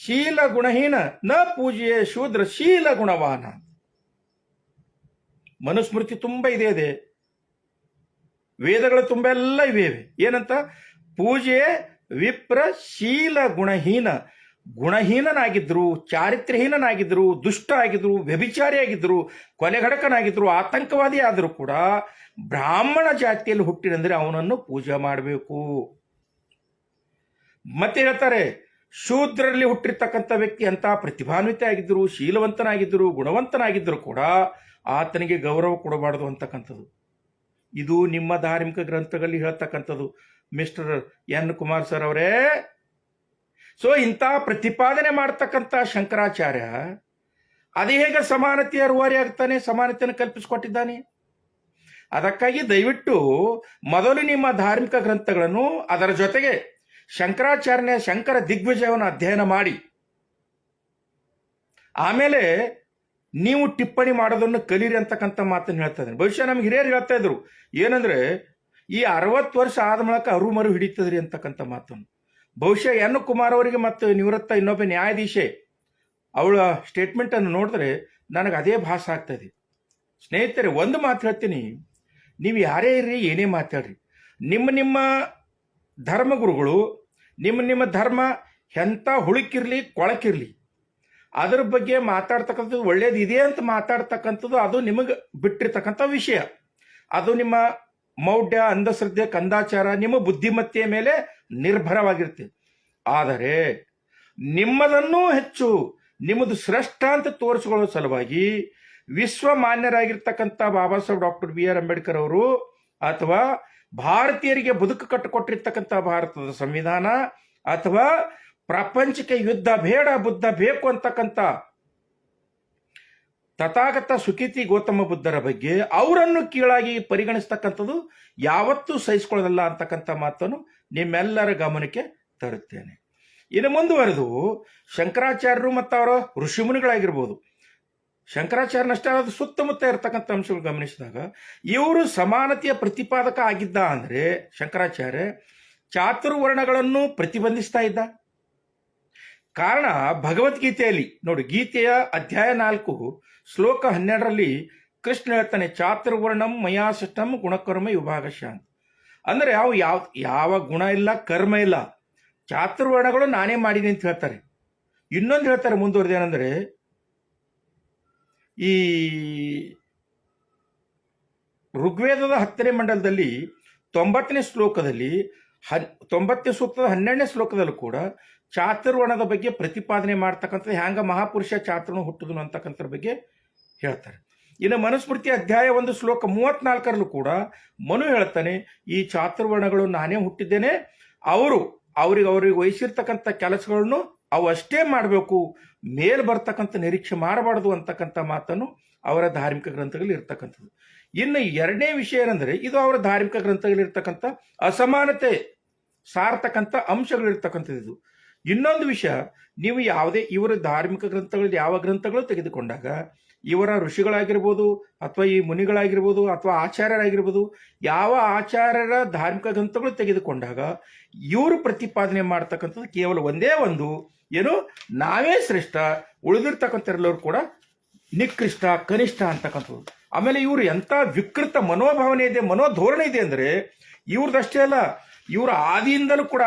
ಶೀಲ ಗುಣಹೀನ ನ ಪೂಜಿಯೇ ಶೂದ್ರ ಶೀಲ ಗುಣವಾನ. ಮನುಸ್ಮೃತಿ ತುಂಬ ಇದೆ, ವೇದಗಳ ತುಂಬ ಎಲ್ಲ ಇವೆ. ಏನಂತ? ಪೂಜೆ ವಿಪ್ರ ಶೀಲ ಗುಣಹೀನ, ಗುಣಹೀನನಾಗಿದ್ರು, ಚಾರಿತ್ರ್ಯಹೀನನಾಗಿದ್ರು, ದುಷ್ಟ ಆಗಿದ್ರು, ವ್ಯಭಿಚಾರಿ ಆಗಿದ್ರು, ಕೊಲೆಗಡಕನಾಗಿದ್ರು, ಆತಂಕವಾದಿ ಆದರೂ ಕೂಡ ಬ್ರಾಹ್ಮಣ ಜಾತಿಯಲ್ಲಿ ಹುಟ್ಟಿದಂದ್ರೆ ಅವನನ್ನು ಪೂಜೆ ಮಾಡಬೇಕು. ಮತ್ತೆ ಹೇಳ್ತಾರೆ, ಶೂದ್ರರಲ್ಲಿ ಹುಟ್ಟಿರ್ತಕ್ಕಂಥ ವ್ಯಕ್ತಿ ಅಂತ ಪ್ರತಿಭಾನ್ವಿತ ಆಗಿದ್ರು, ಶೀಲವಂತನಾಗಿದ್ದರು, ಗುಣವಂತನಾಗಿದ್ದರು ಕೂಡ ಆತನಿಗೆ ಗೌರವ ಕೊಡಬಾರದು ಅಂತಕ್ಕಂಥದ್ದು. ಇದು ನಿಮ್ಮ ಧಾರ್ಮಿಕ ಗ್ರಂಥಗಳಲ್ಲಿ ಹೇಳ್ತಕ್ಕಂಥದ್ದು ಮಿಸ್ಟರ್ ಎನ್ ಕುಮಾರ್ ಸರ್ ಅವರೇ. ಸೊ ಇಂಥ ಪ್ರತಿಪಾದನೆ ಮಾಡ್ತಕ್ಕಂಥ ಶಂಕರಾಚಾರ್ಯ ಅದೇ ಹೇಗೆ ಸಮಾನತೆಯ ರೂವಾರಿ ಆಗ್ತಾನೆ, ಸಮಾನತೆಯನ್ನು ಕಲ್ಪಿಸಿಕೊಟ್ಟಿದ್ದಾನೆ? ಅದಕ್ಕಾಗಿ ದಯವಿಟ್ಟು ಮೊದಲು ನಿಮ್ಮ ಧಾರ್ಮಿಕ ಗ್ರಂಥಗಳನ್ನು ಅದರ ಜೊತೆಗೆ ಶಂಕರ ದಿಗ್ವಿಜಯವನ್ನು ಅಧ್ಯಯನ ಮಾಡಿ ಆಮೇಲೆ ನೀವು ಟಿಪ್ಪಣಿ ಮಾಡೋದನ್ನು ಕಲೀರಿ ಅಂತಕ್ಕಂಥ ಮಾತನ್ನು ಹೇಳ್ತಾ ಇದ್ದೀನಿ. ಬಹುಶಃ ನಮ್ಗೆ ಹಿರಿಯರು ಹೇಳ್ತಾ ಇದ್ರು ಏನಂದ್ರೆ, ಈ 60 ವರ್ಷ ಆದ ಮೂಲಕ ಅರುಮರು ಹಿಡಿತದ್ರಿ ಅಂತಕ್ಕಂಥ ಮಾತನ್ನು. ಬಹುಶಃ ಎನ್ ಕುಮಾರ್ ಅವರಿಗೆ ಮತ್ತು ನಿವೃತ್ತ ಇನ್ನೊಬ್ಬ ನ್ಯಾಯಾಧೀಶೆ ಅವಳ ಸ್ಟೇಟ್ಮೆಂಟ್ ಅನ್ನು ನೋಡಿದ್ರೆ ನನಗೆ ಅದೇ ಭಾಸ ಆಗ್ತಾ ಇದೆ. ಸ್ನೇಹಿತರೆ, ಒಂದು ಮಾತು ಹೇಳ್ತೀನಿ, ನೀವು ಯಾರೇ ಇರ್ರಿ, ಏನೇ ಮಾತಾಡ್ರಿ, ನಿಮ್ಮ ಧರ್ಮಗುರುಗಳು ನಿಮ್ಮ ಧರ್ಮ ಎಂಥ ಹುಳುಕಿರ್ಲಿ ಕೊಳಕಿರ್ಲಿ ಅದ್ರ ಬಗ್ಗೆ ಮಾತಾಡ್ತಕ್ಕಂಥದ್ದು ಒಳ್ಳೇದಿದೆ ಅಂತ ಮಾತಾಡ್ತಕ್ಕಂಥದ್ದು ಅದು ನಿಮಗೆ ಬಿಟ್ಟಿರ್ತಕ್ಕಂಥ ವಿಷಯ. ಅದು ನಿಮ್ಮ ಮೌಢ್ಯ, ಅಂಧಶ್ರದ್ಧೆ, ಕಂದಾಚಾರ, ನಿಮ್ಮ ಬುದ್ಧಿಮತ್ತೆಯ ಮೇಲೆ ನಿರ್ಭರವಾಗಿರುತ್ತೆ. ಆದರೆ ನಿಮ್ಮದನ್ನೂ ಹೆಚ್ಚು ನಿಮ್ಮದು ಶ್ರೇಷ್ಠ ಅಂತ ತೋರಿಸಿಕೊಳ್ಳೋ ಸಲುವಾಗಿ ವಿಶ್ವಮಾನ್ಯರಾಗಿರ್ತಕ್ಕಂಥ Babasaheb doctor B R Ambedkar ಅವರು ಅಥವಾ ಭಾರತೀಯರಿಗೆ ಬದುಕು ಕಟ್ಟಿಕೊಟ್ಟಿರ್ತಕ್ಕಂಥ ಭಾರತದ ಸಂವಿಧಾನ ಅಥವಾ ಪ್ರಪಂಚಕ್ಕೆ ಯುದ್ಧ ಬೇಡ ಬುದ್ಧ ಬೇಕು ಅಂತಕ್ಕಂಥ ತಥಾಗತ ಸುಖಿತಿ ಗೌತಮ ಬುದ್ಧರ ಬಗ್ಗೆ ಅವರನ್ನು ಕೀಳಾಗಿ ಪರಿಗಣಿಸ್ತಕ್ಕಂಥದ್ದು ಯಾವತ್ತೂ ಸಹಿಸಿಕೊಳ್ಳೋದಲ್ಲ ಅಂತಕ್ಕಂಥ ಮಾತನ್ನು ನಿಮ್ಮೆಲ್ಲರ ಗಮನಕ್ಕೆ ತರುತ್ತೇನೆ. ಇನ್ನು ಮುಂದುವರೆದು ಶಂಕರಾಚಾರ್ಯರು ಮತ್ತು ಅವರ ಋಷಿಮುನಿಗಳಾಗಿರ್ಬೋದು, ಶಂಕರಾಚಾರ್ಯನಷ್ಟೇ ಅದು ಸುತ್ತಮುತ್ತ ಇರತಕ್ಕಂಥ ಅಂಶಗಳು ಗಮನಿಸಿದಾಗ ಇವರು ಸಮಾನತೆಯ ಪ್ರತಿಪಾದಕ ಆಗಿದ್ದ ಅಂದರೆ ಶಂಕರಾಚಾರ್ಯ ಚಾತುರ್ವರ್ಣಗಳನ್ನು ಪ್ರತಿಬಂಧಿಸ್ತಾ ಇದ್ದ. ಕಾರಣ ಭಗವದ್ಗೀತೆಯಲ್ಲಿ ನೋಡಿ, ಗೀತೆಯ ಅಧ್ಯಾಯ 4 ಶ್ಲೋಕ 12ರಲ್ಲಿ ಕೃಷ್ಣ ಹೇಳ್ತಾನೆ, ಚಾತುರ್ವರ್ಣಂ ಮಯಾ ಸೃಷ್ಟಂ ಗುಣಕರ್ಮ ವಿಭಾಗಶ ಅಂತ. ಅಂದರೆ ಯಾವ ಗುಣ ಇಲ್ಲ, ಕರ್ಮ ಇಲ್ಲ, ಚಾತುರ್ವರ್ಣಗಳು ನಾನೇ ಮಾಡೀನಿ ಅಂತ ಹೇಳ್ತಾರೆ. ಇನ್ನೊಂದು ಹೇಳ್ತಾರೆ ಮುಂದುವರೆದು ಏನಂದ್ರೆ, ಈ ಋಗ್ವೇದದ 10ನೇ ಮಂಡಲದಲ್ಲಿ 90ನೇ ಶ್ಲೋಕದಲ್ಲಿ 90ನೇ ಸೂಕ್ತದ 12ನೇ ಶ್ಲೋಕದಲ್ಲೂ ಕೂಡ ಚಾತುರ್ವರ್ಣದ ಬಗ್ಗೆ ಪ್ರತಿಪಾದನೆ ಮಾಡ್ತಕ್ಕಂಥದ್ದು ಹ್ಯಾಂಗ ಮಹಾಪುರುಷ ಚಾತುರ್ಣ ಹುಟ್ಟುದನು ಅಂತಕ್ಕಂಥದ್ರ ಬಗ್ಗೆ ಹೇಳ್ತಾರೆ. ಇನ್ನು ಮನುಸ್ಮೃತಿ ಅಧ್ಯಾಯ 1 ಶ್ಲೋಕ 34ರಲ್ಲೂ ಕೂಡ ಮನು ಹೇಳ್ತಾನೆ, ಈ ಚಾತುರ್ವರ್ಣಗಳು ನಾನೇ ಹುಟ್ಟಿದ್ದೇನೆ, ಅವ್ರಿಗೆ ವಹಿಸಿರ್ತಕ್ಕಂಥ ಕೆಲಸಗಳನ್ನು ಅವು ಅಷ್ಟೇ ಮಾಡಬೇಕು, ಮೇಲ್ ಬರ್ತಕ್ಕಂಥ ನಿರೀಕ್ಷೆ ಮಾಡಬಾರ್ದು ಅಂತಕ್ಕಂಥ ಮಾತನ್ನು ಅವರ ಧಾರ್ಮಿಕ ಗ್ರಂಥಗಳಲ್ಲಿ ಇರ್ತಕ್ಕಂಥದ್ದು. ಇನ್ನು ಎರಡನೇ ವಿಷಯ ಏನಂದ್ರೆ, ಇದು ಅವರ ಧಾರ್ಮಿಕ ಗ್ರಂಥಗಳಿರ್ತಕ್ಕಂಥ ಅಸಮಾನತೆ ಸಾರ್ತಕ್ಕಂಥ ಅಂಶಗಳಿರ್ತಕ್ಕಂಥದ್ದು. ಇನ್ನೊಂದು ವಿಷಯ, ನೀವು ಯಾವುದೇ ಇವರ ಧಾರ್ಮಿಕ ಗ್ರಂಥಗಳು ಯಾವ ಗ್ರಂಥಗಳು ತೆಗೆದುಕೊಂಡಾಗ ಇವರ ಋಷಿಗಳಾಗಿರ್ಬೋದು ಅಥವಾ ಈ ಮುನಿಗಳಾಗಿರ್ಬೋದು ಅಥವಾ ಆಚಾರ್ಯರಾಗಿರ್ಬೋದು, ಯಾವ ಆಚಾರ್ಯರ ಧಾರ್ಮಿಕ ಗ್ರಂಥಗಳು ತೆಗೆದುಕೊಂಡಾಗ ಇವರು ಪ್ರತಿಪಾದನೆ ಮಾಡ್ತಕ್ಕಂಥದ್ದು ಕೇವಲ ಒಂದೇ ಒಂದು, ಏನು ನಾವೇ ಶ್ರೇಷ್ಠ, ಉಳಿದಿರ್ತಕ್ಕಂಥ ಎಲ್ಲರೂ ಕೂಡ ನಿಕೃಷ್ಟ, ಕನಿಷ್ಠ ಅಂತಕ್ಕಂಥದ್ದು. ಆಮೇಲೆ ಇವರು ಎಂಥ ವಿಕೃತ ಮನೋಭಾವನೆ ಇದೆ, ಮನೋಧೋರಣೆ ಇದೆ ಅಂದರೆ ಇವ್ರದಷ್ಟೇ ಅಲ್ಲ, ಇವರು ಆದಿಯಿಂದಲೂ ಕೂಡ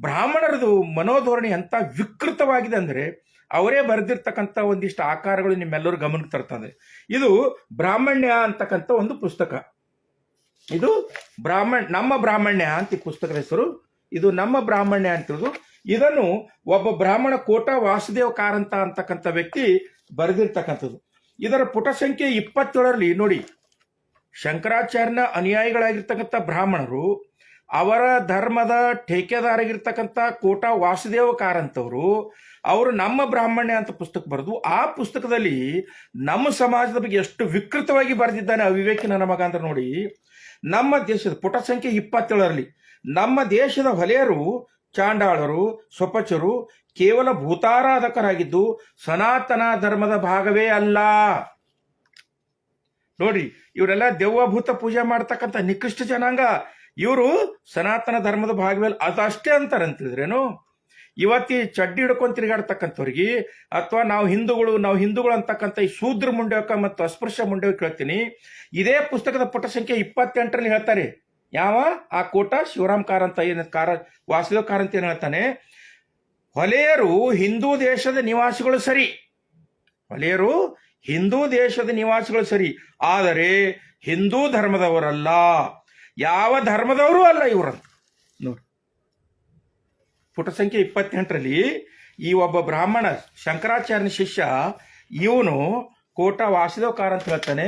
ಬ್ರಾಹ್ಮಣರದು ಮನೋಧೋರಣೆ ಎಂಥ ವಿಕೃತವಾಗಿದೆ ಅಂದರೆ ಅವರೇ ಬರೆದಿರ್ತಕ್ಕಂಥ ಒಂದಿಷ್ಟು ಆಕಾರಗಳು ನಿಮ್ಮೆಲ್ಲರೂ ಗಮನಕ್ಕೆ ತರ್ತದೆ. ಇದು ಬ್ರಾಹ್ಮಣ್ಯ ಅಂತಕ್ಕಂಥ ಒಂದು ಪುಸ್ತಕ. ಇದು ನಮ್ಮ ಬ್ರಾಹ್ಮಣ್ಯ ಅಂತ ಈ ಪುಸ್ತಕದ ಹೆಸರು. ಇದು ನಮ್ಮ ಬ್ರಾಹ್ಮಣ್ಯ ಅಂತಿರೋದು. ಇದನ್ನು ಒಬ್ಬ ಬ್ರಾಹ್ಮಣ ಕೋಟ ವಾಸುದೇವ ಕಾರಂತ ಅಂತಕ್ಕಂಥ ವ್ಯಕ್ತಿ ಬರೆದಿರ್ತಕ್ಕಂಥದ್ದು. ಇದರ ಪುಟ ಸಂಖ್ಯೆ 27ರಲ್ಲಿ ನೋಡಿ, ಶಂಕರಾಚಾರ್ಯನ ಅನುಯಾಯಿಗಳಾಗಿರ್ತಕ್ಕಂಥ ಬ್ರಾಹ್ಮಣರು ಅವರ ಧರ್ಮದ ಠೇಕೆದಾರಾಗಿರ್ತಕ್ಕಂಥ ಕೋಟ ವಾಸುದೇವ ಕಾರಂತವರು ಅವರು ನಮ್ಮ ಬ್ರಾಹ್ಮಣ್ಯ ಅಂತ ಪುಸ್ತಕ ಬರೆದು, ಆ ಪುಸ್ತಕದಲ್ಲಿ ನಮ್ಮ ಸಮಾಜದ ಬಗ್ಗೆ ಎಷ್ಟು ವಿಕೃತವಾಗಿ ಬರೆದಿದ್ದಾನೆ ಅವಿವೇಕಿ ನನ್ನ ಮಗ ಅಂತ ನೋಡಿ. ನಮ್ಮ ದೇಶದ ಪುಟ ಸಂಖ್ಯೆ 27ರಲ್ಲಿ ನಮ್ಮ ದೇಶದ ಹೊಲೆಯರು, ಚಾಂಡಾಳರು, ಸ್ವಪಚರು ಕೇವಲ ಭೂತಾರಾಧಕರಾಗಿದ್ದು ಸನಾತನ ಧರ್ಮದ ಭಾಗವೇ ಅಲ್ಲ. ನೋಡ್ರಿ, ಇವರೆಲ್ಲ ದೆವ್ವಭೂತ ಪೂಜೆ ಮಾಡ್ತಕ್ಕಂಥ ನಿಕೃಷ್ಟ ಜನಾಂಗ, ಇವರು ಸನಾತನ ಧರ್ಮದ ಭಾಗವೇ ಅಲ್ಲ. ಅದಷ್ಟೇ ಅಂತಾರಂತಿದ್ರೇನು? ಇವತ್ತಿ ಚಡ್ಡಿ ಹಿಡ್ಕೊಂಡು ತಿರುಗಾಡ್ತಕ್ಕಂಥವ್ರಿಗೆ ಅಥವಾ ನಾವು ಹಿಂದೂಗಳು ಅಂತಕ್ಕಂಥ ಈ ಶೂದ್ರ ಮುಂಡಕ ಮತ್ತು ಅಸ್ಪೃಶ್ಯ ಮುಂಡಕ ಕೇಳ್ತೀನಿ. ಇದೇ ಪುಸ್ತಕದ ಪುಟ ಸಂಖ್ಯೆ 28ರಲ್ಲಿ ಹೇಳ್ತಾರೆ, ಯಾವ ಆ ಕೋಟ ಶಿವರಾಮ್ ಕಾರಂತ ವಾಸುದೇವ ಕಾರಂತ ಏನು ಹೇಳ್ತಾನೆ, ಹೊಲೆಯರು ಹಿಂದೂ ದೇಶದ ನಿವಾಸಿಗಳು ಸರಿ, ಹೊಲೆಯರು ಹಿಂದೂ ದೇಶದ ನಿವಾಸಿಗಳು ಸರಿ, ಆದರೆ ಹಿಂದೂ ಧರ್ಮದವರಲ್ಲ, ಯಾವ ಧರ್ಮದವರು ಅಲ್ಲ ಇವರಂತ. ನೋಡಿ, ಪುಟ ಸಂಖ್ಯೆ 28ರಲ್ಲಿ ಈ ಒಬ್ಬ ಬ್ರಾಹ್ಮಣ ಶಂಕರಾಚಾರ್ಯನ ಶಿಷ್ಯ ಇವನು ಕೋಟ ವಾಸುದೇವ ಕಾರಂತ ಹೇಳ್ತಾನೆ,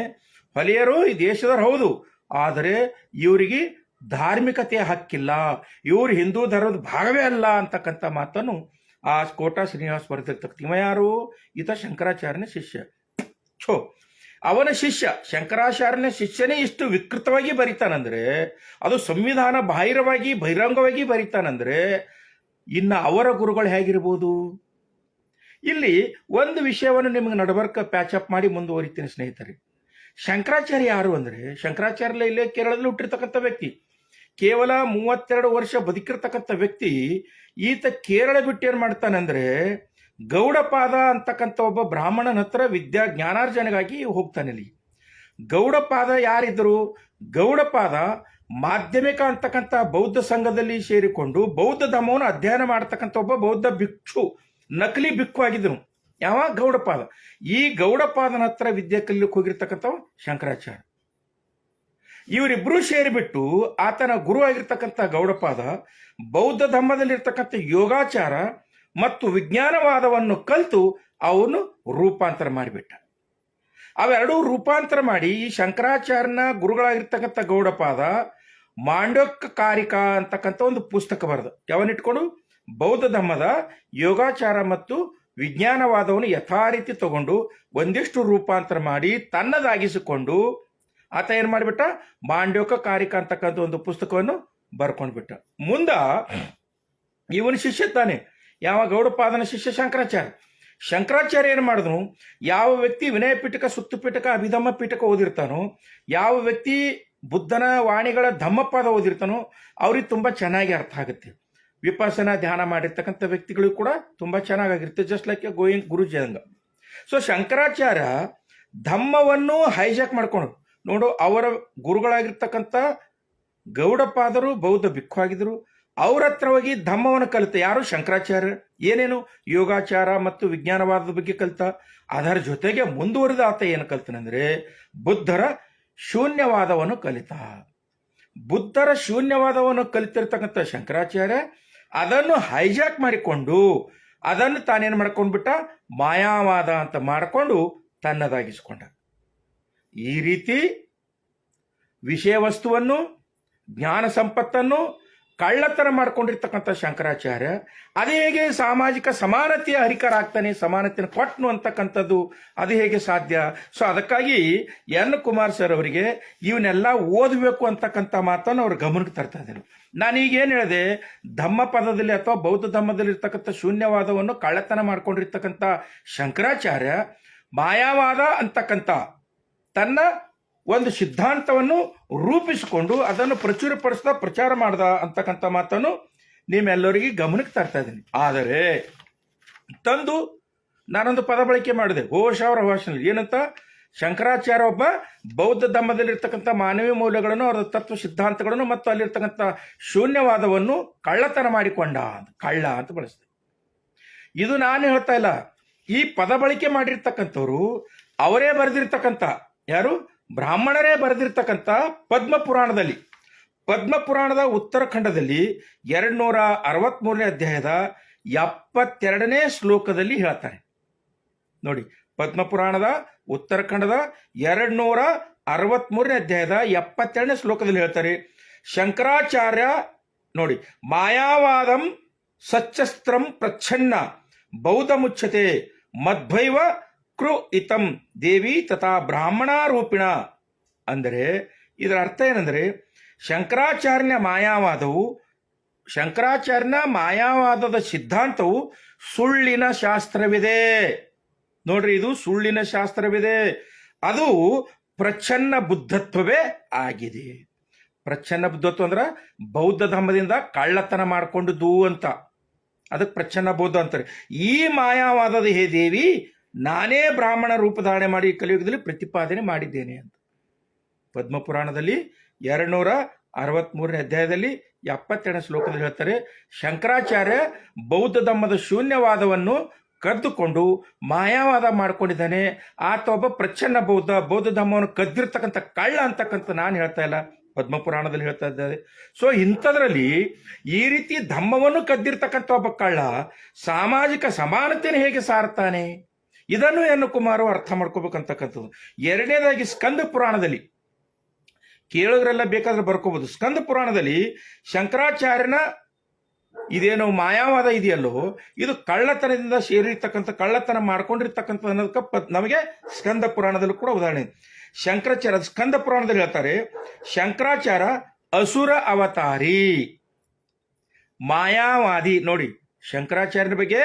ಹೊಲೆಯರು ಈ ದೇಶದವ್ರು ಹೌದು, ಆದರೆ ಇವರಿಗೆ ಧಾರ್ಮಿಕತೆಯ ಹಕ್ಕಿಲ್ಲ, ಇವರು ಹಿಂದೂ ಧರ್ಮದ ಭಾಗವೇ ಅಲ್ಲ ಅಂತಕ್ಕಂಥ ಮಾತನ್ನು ಆ ಕೋಟ ಶ್ರೀನಿವಾಸ್ ಬರೆದಿರ್ತಕ್ಕಂಥ. ಇವ ಯಾರು? ಈತ ಶಂಕರಾಚಾರ್ಯನ ಶಿಷ್ಯ. ಅವನ ಶಿಷ್ಯ ಶಂಕರಾಚಾರ್ಯನ ಶಿಷ್ಯನೇ ಇಷ್ಟು ವಿಕೃತವಾಗಿ ಬರೀತಾನಂದ್ರೆ, ಅದು ಸಂವಿಧಾನ ಬಾಹಿರವಾಗಿ ಬಹಿರಂಗವಾಗಿ ಬರೀತಾನಂದ್ರೆ ಇನ್ನು ಅವರ ಗುರುಗಳು ಹೇಗಿರ್ಬೋದು? ಇಲ್ಲಿ ಒಂದು ವಿಷಯವನ್ನು ನಿಮಗೆ ನಡಬರ್ಕ ಪ್ಯಾಚಪ್ ಮಾಡಿ ಮುಂದುವರಿತೀನಿ ಸ್ನೇಹಿತರೆ. ಶಂಕರಾಚಾರ್ಯ ಯಾರು ಅಂದರೆ, ಶಂಕರಾಚಾರ್ಯ ಇಲ್ಲೇ ಕೇರಳದಲ್ಲಿ ಹುಟ್ಟಿರ್ತಕ್ಕಂಥ ವ್ಯಕ್ತಿ, ಕೇವಲ 32 ವರ್ಷ ಬದುಕಿರ್ತಕ್ಕಂಥ ವ್ಯಕ್ತಿ. ಈತ ಕೇರಳ ಬಿಟ್ಟು ಏನು ಮಾಡ್ತಾನಂದ್ರೆ ಗೌಡಪಾದ ಅಂತಕ್ಕಂಥ ಒಬ್ಬ ಬ್ರಾಹ್ಮಣನ ಹತ್ರ ಜ್ಞಾನಾರ್ಜನೆಗಾಗಿ ಹೋಗ್ತಾನೆ. ಅಲ್ಲಿ ಗೌಡಪಾದ ಯಾರಿದ್ರು? ಗೌಡಪಾದ ಮಾಧ್ಯಮಿಕ ಅಂತಕ್ಕಂಥ ಬೌದ್ಧ ಸಂಘದಲ್ಲಿ ಸೇರಿಕೊಂಡು ಬೌದ್ಧ ಧರ್ಮವನ್ನು ಅಧ್ಯಯನ ಮಾಡತಕ್ಕಂಥ ಒಬ್ಬ ಬೌದ್ಧ ಭಿಕ್ಷು, ನಕಲಿ ಭಿಕ್ಷು ಆಗಿದ್ದನು. ಯಾವ? ಗೌಡಪಾದ. ಈ ಗೌಡಪಾದನ ಹತ್ರ ವಿದ್ಯೆ ಕಲಿಯಕ್ಕೆ ಹೋಗಿರ್ತಕ್ಕಂಥವ ಶಂಕರಾಚಾರ್ಯ. ಇವರಿಬ್ಬರು ಸೇರಿಬಿಟ್ಟು ಆತನ ಗುರು ಆಗಿರ್ತಕ್ಕಂಥ ಗೌಡಪಾದ ಬೌದ್ಧ ಧರ್ಮದಲ್ಲಿರ್ತಕ್ಕಂಥ ಯೋಗಾಚಾರ ಮತ್ತು ವಿಜ್ಞಾನವಾದವನ್ನು ಕಲಿತು ಅವನು ರೂಪಾಂತರ ಮಾಡಿಬಿಟ್ಟ. ಅವೆರಡೂ ರೂಪಾಂತರ ಮಾಡಿ ಈ ಶಂಕರಾಚಾರ್ಯನ ಗುರುಗಳಾಗಿರ್ತಕ್ಕಂಥ ಗೌಡಪಾದ ಮಾಂಡೋಕ್ಕಾರಿಕ ಅಂತಕ್ಕಂಥ ಒಂದು ಪುಸ್ತಕ ಬರೆದ. ಯಾವನ್ನಿಟ್ಕೊಂಡು ಬೌದ್ಧ ಧರ್ಮದ ಯೋಗಾಚಾರ ಮತ್ತು ವಿಜ್ಞಾನವಾದವನ್ನು ಯಥಾರೀತಿ ತಗೊಂಡು ಒಂದಿಷ್ಟು ರೂಪಾಂತರ ಮಾಡಿ ತನ್ನದಾಗಿಸಿಕೊಂಡು ಆತ ಏನು ಮಾಡಿಬಿಟ್ಟ? ಮಾಂಡೋಕ್ಕಾರಿಕ ಅಂತಕ್ಕಂಥ ಒಂದು ಪುಸ್ತಕವನ್ನು ಬರ್ಕೊಂಡ್ಬಿಟ್ಟ. ಮುಂದ ಇವನ ಶಿಷ್ಯ ತಾನೆ, ಯಾವ? ಗೌಡಪಾದನ ಶಿಷ್ಯ ಶಂಕರಾಚಾರ್ಯ. ಶಂಕರಾಚಾರ್ಯ ಏನು ಮಾಡಿದ್ರು? ಯಾವ ವ್ಯಕ್ತಿ ವಿನಯ ಪೀಠಕ, ಸುತ್ತು ಪೀಠಕ, ಅಭಿಧಮ್ಮ ಪೀಠಕ ಓದಿರ್ತಾನೋ, ಯಾವ ವ್ಯಕ್ತಿ ಬುದ್ಧನ ವಾಣಿಗಳ ಧಮ್ಮಪಾದ ಓದಿರ್ತಾನೋ ಅವ್ರಿಗೆ ತುಂಬ ಚೆನ್ನಾಗಿ ಅರ್ಥ ಆಗುತ್ತೆ. ವಿಪಸನ ಧ್ಯಾನ ಮಾಡಿರ್ತಕ್ಕಂಥ ವ್ಯಕ್ತಿಗಳಿಗೂ ಕೂಡ ತುಂಬ ಚೆನ್ನಾಗಿರುತ್ತೆ. ಜಸ್ಟ್ ಲೈಕ್ ಎ ಗೋಯಿಂಗ್ ಗುರುಜಿ ಹಂಗ. ಸೊ ಶಂಕರಾಚಾರ್ಯ ಧಮ್ಮವನ್ನು ಹೈಜಾಕ್ ಮಾಡ್ಕೊಂಡು ನೋಡು, ಅವರ ಗುರುಗಳಾಗಿರ್ತಕ್ಕಂಥ ಗೌಡಪಾದರು ಬೌದ್ಧ ಭಿಕ್ಷು ಆಗಿದ್ರು. ಅವ್ರ ಹತ್ರ ಹೋಗಿ ಧಮ್ಮವನ್ನು ಕಲಿತ ಯಾರು? ಶಂಕರಾಚಾರ್ಯ. ಏನೇನು? ಯೋಗಾಚಾರ ಮತ್ತು ವಿಜ್ಞಾನವಾದದ ಬಗ್ಗೆ ಕಲಿತ. ಅದರ ಜೊತೆಗೆ ಮುಂದುವರೆದ ಆತ ಏನು ಕಲಿತನಂದ್ರೆ ಬುದ್ಧರ ಶೂನ್ಯವಾದವನ್ನು ಕಲಿತ. ಬುದ್ಧರ ಶೂನ್ಯವಾದವನ್ನು ಕಲಿತಿರ್ತಕ್ಕಂಥ ಶಂಕರಾಚಾರ್ಯ ಅದನ್ನು ಹೈಜಾಕ್ ಮಾಡಿಕೊಂಡು ಅದನ್ನು ತಾನೇನು ಮಾಡ್ಕೊಂಡ್ಬಿಟ್ಟ? ಮಾಯಾವಾದ ಅಂತ ಮಾಡಿಕೊಂಡು ತನ್ನದಾಗಿಸ್ಕೊಂಡ. ಈ ರೀತಿ ವಿಷಯ ವಸ್ತುವನ್ನು, ಜ್ಞಾನ ಸಂಪತ್ತನ್ನು ಕಳ್ಳತನ ಮಾಡ್ಕೊಂಡಿರ್ತಕ್ಕಂಥ ಶಂಕರಾಚಾರ್ಯ ಅದು ಹೇಗೆ ಸಾಮಾಜಿಕ ಸಮಾನತೆಯ ಹರಿಕರಾಗ್ತಾನೆ, ಸಮಾನತೆಯನ್ನು ಕೊಟ್ಟನು ಅಂತಕ್ಕಂಥದ್ದು ಅದು ಹೇಗೆ ಸಾಧ್ಯ? ಸೊ ಅದಕ್ಕಾಗಿ ಎನ್ ಕುಮಾರ್ ಸರ್ ಅವರಿಗೆ ಇವನ್ನೆಲ್ಲ ಓದಬೇಕು ಅಂತಕ್ಕಂಥ ಮಾತನ್ನು ಅವ್ರ ಗಮನಕ್ಕೆ ತರ್ತಾ ಇದ್ದಾರೆ. ನಾನೀಗ ಏನು ಹೇಳಿದೆ? ಧಮ್ಮ ಪದದಲ್ಲಿ ಅಥವಾ ಬೌದ್ಧ ಧರ್ಮದಲ್ಲಿ ಇರ್ತಕ್ಕಂಥ ಶೂನ್ಯವಾದವನ್ನು ಕಳ್ಳತನ ಮಾಡ್ಕೊಂಡಿರ್ತಕ್ಕಂಥ ಶಂಕರಾಚಾರ್ಯ ಮಾಯಾವಾದ ಅಂತಕ್ಕಂಥ ತನ್ನ ಒಂದು ಸಿದ್ಧಾಂತವನ್ನು ರೂಪಿಸಿಕೊಂಡು ಅದನ್ನು ಪ್ರಚುರಪಡಿಸ್ತಾ ಪ್ರಚಾರ ಮಾಡ್ದ ಅಂತಕ್ಕಂಥ ಮಾತನ್ನು ನಿಮ್ಮೆಲ್ಲರಿಗೆ ಗಮನಕ್ಕೆ ತರ್ತಾ ಇದ್ದೀನಿ. ಆದರೆ ತಂದು ನಾನೊಂದು ಪದ ಬಳಕೆ ಮಾಡಿದೆ ಘೋಷ ಅವರ ಭಾಷಣದಲ್ಲಿ. ಏನಂತ? ಶಂಕರಾಚಾರ್ಯ ಒಬ್ಬ ಬೌದ್ಧ ಧರ್ಮದಲ್ಲಿರ್ತಕ್ಕಂಥ ಮಾನವೀಯ ಮೌಲ್ಯಗಳನ್ನು, ಅವರ ತತ್ವ ಸಿದ್ಧಾಂತಗಳನ್ನು ಮತ್ತು ಅಲ್ಲಿರ್ತಕ್ಕಂಥ ಶೂನ್ಯವಾದವನ್ನು ಕಳ್ಳತನ ಮಾಡಿಕೊಂಡ. ಕಳ್ಳ ಅಂತ ಬಳಸಿದೆ. ಇದು ನಾನು ಹೇಳ್ತಾ ಇಲ್ಲ, ಈ ಪದ ಬಳಕೆ ಮಾಡಿರ್ತಕ್ಕಂಥವ್ರು ಅವರೇ ಬರೆದಿರ್ತಕ್ಕಂಥ, ಯಾರು? ಬ್ರಾಹ್ಮಣರೇ ಬರೆದಿರ್ತಕ್ಕಂಥ ಪದ್ಮಪುರಾಣದಲ್ಲಿ, ಪದ್ಮಪುರಾಣದ ಉತ್ತರಖಂಡದಲ್ಲಿ 263ನೇ ಅಧ್ಯಾಯದ 72ನೇ ಶ್ಲೋಕದಲ್ಲಿ ಹೇಳ್ತಾರೆ ನೋಡಿ. ಪದ್ಮಪುರಾಣದ ಉತ್ತರಖಂಡದ 263ನೇ ಅಧ್ಯಾಯದ 72ನೇ ಶ್ಲೋಕದಲ್ಲಿ ಹೇಳ್ತಾರೆ, ಶಂಕರಾಚಾರ್ಯ ನೋಡಿ, ಮಾಯಾವಾದಂ ಸಚ್ಚಸ್ತ್ರಂ ಪ್ರಚ್ಛನ್ನ ಬೌದ್ಧ ಮುಚ್ಚತೆ ಮಧ್ವೈವ ಕೃ ಇತಂ ದೇವಿ ತಥಾ ಬ್ರಾಹ್ಮಣ ರೂಪಿಣ. ಅಂದರೆ ಇದರ ಅರ್ಥ ಏನಂದರೆ ಶಂಕರಾಚಾರ್ಯನ ಮಾಯಾವಾದದ ಸಿದ್ಧಾಂತವು ಸುಳ್ಳಿನ ಶಾಸ್ತ್ರವಿದೆ. ನೋಡ್ರಿ, ಇದು ಸುಳ್ಳಿನ ಶಾಸ್ತ್ರವಿದೆ. ಅದು ಪ್ರಚ್ಛನ್ನ ಬುದ್ಧತ್ವವೇ ಆಗಿದೆ. ಪ್ರಚ್ಛನ್ನ ಬುದ್ಧತ್ವ ಅಂದ್ರೆ ಬೌದ್ಧ ಧರ್ಮದಿಂದ ಕಳ್ಳತನ ಮಾಡಿಕೊಂಡುದು ಅಂತ, ಅದಕ್ಕೆ ಪ್ರಚ್ಛನ್ನ ಬೌದ್ಧ ಅಂತಾರೆ. ಈ ಮಾಯಾವಾದದ ಹೇ ದೇವಿ ನಾನೇ ಬ್ರಾಹ್ಮಣ ರೂಪಧಾರಣೆ ಮಾಡಿ ಕಲಿಯುಗದಲ್ಲಿ ಪ್ರತಿಪಾದನೆ ಮಾಡಿದ್ದೇನೆ ಅಂತ ಪದ್ಮಪುರಾಣದಲ್ಲಿ 263ನೇ ಅಧ್ಯಾಯದಲ್ಲಿ 72ನೇ ಶ್ಲೋಕದಲ್ಲಿ ಹೇಳ್ತಾರೆ. ಶಂಕರಾಚಾರ್ಯ ಬೌದ್ಧ ಧರ್ಮದ ಶೂನ್ಯವಾದವನ್ನು ಕದ್ದುಕೊಂಡು ಮಾಯಾವಾದ ಮಾಡ್ಕೊಂಡಿದ್ದಾನೆ. ಆತ ಒಬ್ಬ ಪ್ರಚ್ಛನ್ನ ಬೌದ್ಧ ಧರ್ಮವನ್ನು ಕದ್ದಿರ್ತಕ್ಕಂಥ ಕಳ್ಳ ಅಂತಕ್ಕಂಥ ನಾನು ಹೇಳ್ತಾ ಇಲ್ಲ, ಪದ್ಮಪುರಾಣದಲ್ಲಿ ಹೇಳ್ತಾ ಇದ್ದಾರೆ. ಸೊ ಇಂಥದ್ರಲ್ಲಿ ಈ ರೀತಿ ಧರ್ಮವನ್ನು ಕದ್ದಿರ್ತಕ್ಕಂಥ ಒಬ್ಬ ಕಳ್ಳ ಸಾಮಾಜಿಕ ಸಮಾನತೆಯನ್ನು ಹೇಗೆ ಸಾರ್ತಾನೆ? ಇದನ್ನು ಎನ್ ಕುಮಾರ್ ಅರ್ಥ ಮಾಡ್ಕೋಬೇಕಂತಕ್ಕಂಥದ್ದು. ಎರಡನೇದಾಗಿ ಸ್ಕಂದ ಪುರಾಣದಲ್ಲಿ, ಕೇಳೋದ್ರೆಲ್ಲ ಬೇಕಾದ್ರೆ ಬರ್ಕೋಬಹುದು. ಸ್ಕಂದ ಪುರಾಣದಲ್ಲಿ ಶಂಕರಾಚಾರ್ಯನ ಇದೇನು ಮಾಯಾವಾದ ಇದೆಯಲ್ಲೋ ಇದು ಕಳ್ಳತನದಿಂದ ಸೇರಿರ್ತಕ್ಕಂಥ, ಕಳ್ಳತನ ಮಾಡ್ಕೊಂಡಿರ್ತಕ್ಕಂಥ ಅನ್ನೋದಕ್ಕೆ ನಮಗೆ ಸ್ಕಂದ ಪುರಾಣದಲ್ಲೂ ಕೂಡ ಉದಾಹರಣೆ. ಶಂಕರಾಚಾರ್ಯ ಸ್ಕಂದ ಪುರಾಣದಲ್ಲಿ ಹೇಳ್ತಾರೆ, ಶಂಕರಾಚಾರ್ಯ ಅಸುರ ಅವತಾರಿ ಮಾಯಾವಾದಿ. ನೋಡಿ, ಶಂಕರಾಚಾರ್ಯನ ಬಗ್ಗೆ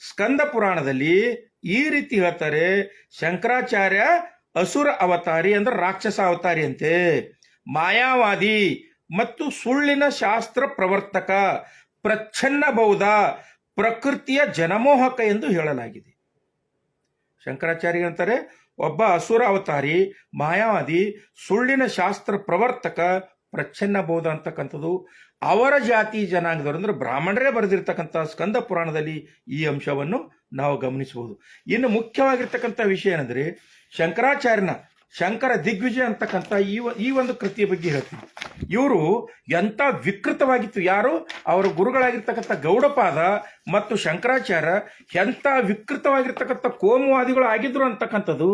ಸ್ಕಂದ ಪುರಾಣದಲ್ಲಿ ಈ ರೀತಿ ಹೇಳ್ತಾರೆ, ಶಂಕರಾಚಾರ್ಯ ಅಸುರ ಅವತಾರಿ ಅಂದ್ರೆ ರಾಕ್ಷಸ ಅವತಾರಿ ಅಂತೆ, ಮಾಯಾವಾದಿ ಮತ್ತು ಸುಳ್ಳಿನ ಶಾಸ್ತ್ರ ಪ್ರವರ್ತಕ, ಪ್ರಚ್ಛನ್ನ ಬೌದ್ಧ, ಪ್ರಕೃತಿಯ ಜನಮೋಹಕ ಎಂದು ಹೇಳಲಾಗಿದೆ. ಶಂಕರಾಚಾರ್ಯ ಅಂತಾರೆ ಒಬ್ಬ ಅಸುರ ಅವತಾರಿ, ಮಾಯಾವಾದಿ, ಸುಳ್ಳಿನ ಶಾಸ್ತ್ರ ಪ್ರವರ್ತಕ ಪ್ರಚ್ಛನ್ನ ಬೋಧ ಅಂತಕ್ಕಂಥದ್ದು ಅವರ ಜಾತಿ ಜನಾಂಗದವರು ಅಂದ್ರೆ ಬ್ರಾಹ್ಮಣರೇ ಬರೆದಿರ್ತಕ್ಕಂಥ ಸ್ಕಂದ ಪುರಾಣದಲ್ಲಿ ಈ ಅಂಶವನ್ನು ನಾವು ಗಮನಿಸಬಹುದು. ಇನ್ನು ಮುಖ್ಯವಾಗಿರ್ತಕ್ಕಂಥ ವಿಷಯ ಏನಂದ್ರೆ ಶಂಕರಾಚಾರ್ಯನ ಶಂಕರ ದಿಗ್ವಿಜಯ ಅಂತಕ್ಕಂಥ ಈ ಒಂದು ಕೃತಿಯ ಬಗ್ಗೆ ಹೇಳ್ತೀನಿ. ಇವರು ಎಂತ ವಿಕೃತವಾಗಿತ್ತು, ಯಾರು ಅವರ ಗುರುಗಳಾಗಿರ್ತಕ್ಕಂಥ ಗೌಡಪಾದ ಮತ್ತು ಶಂಕರಾಚಾರ್ಯ ಎಂತ ವಿಕೃತವಾಗಿರ್ತಕ್ಕಂಥ ಕೋಮುವಾದಿಗಳು ಆಗಿದ್ರು ಅಂತಕ್ಕಂಥದ್ದು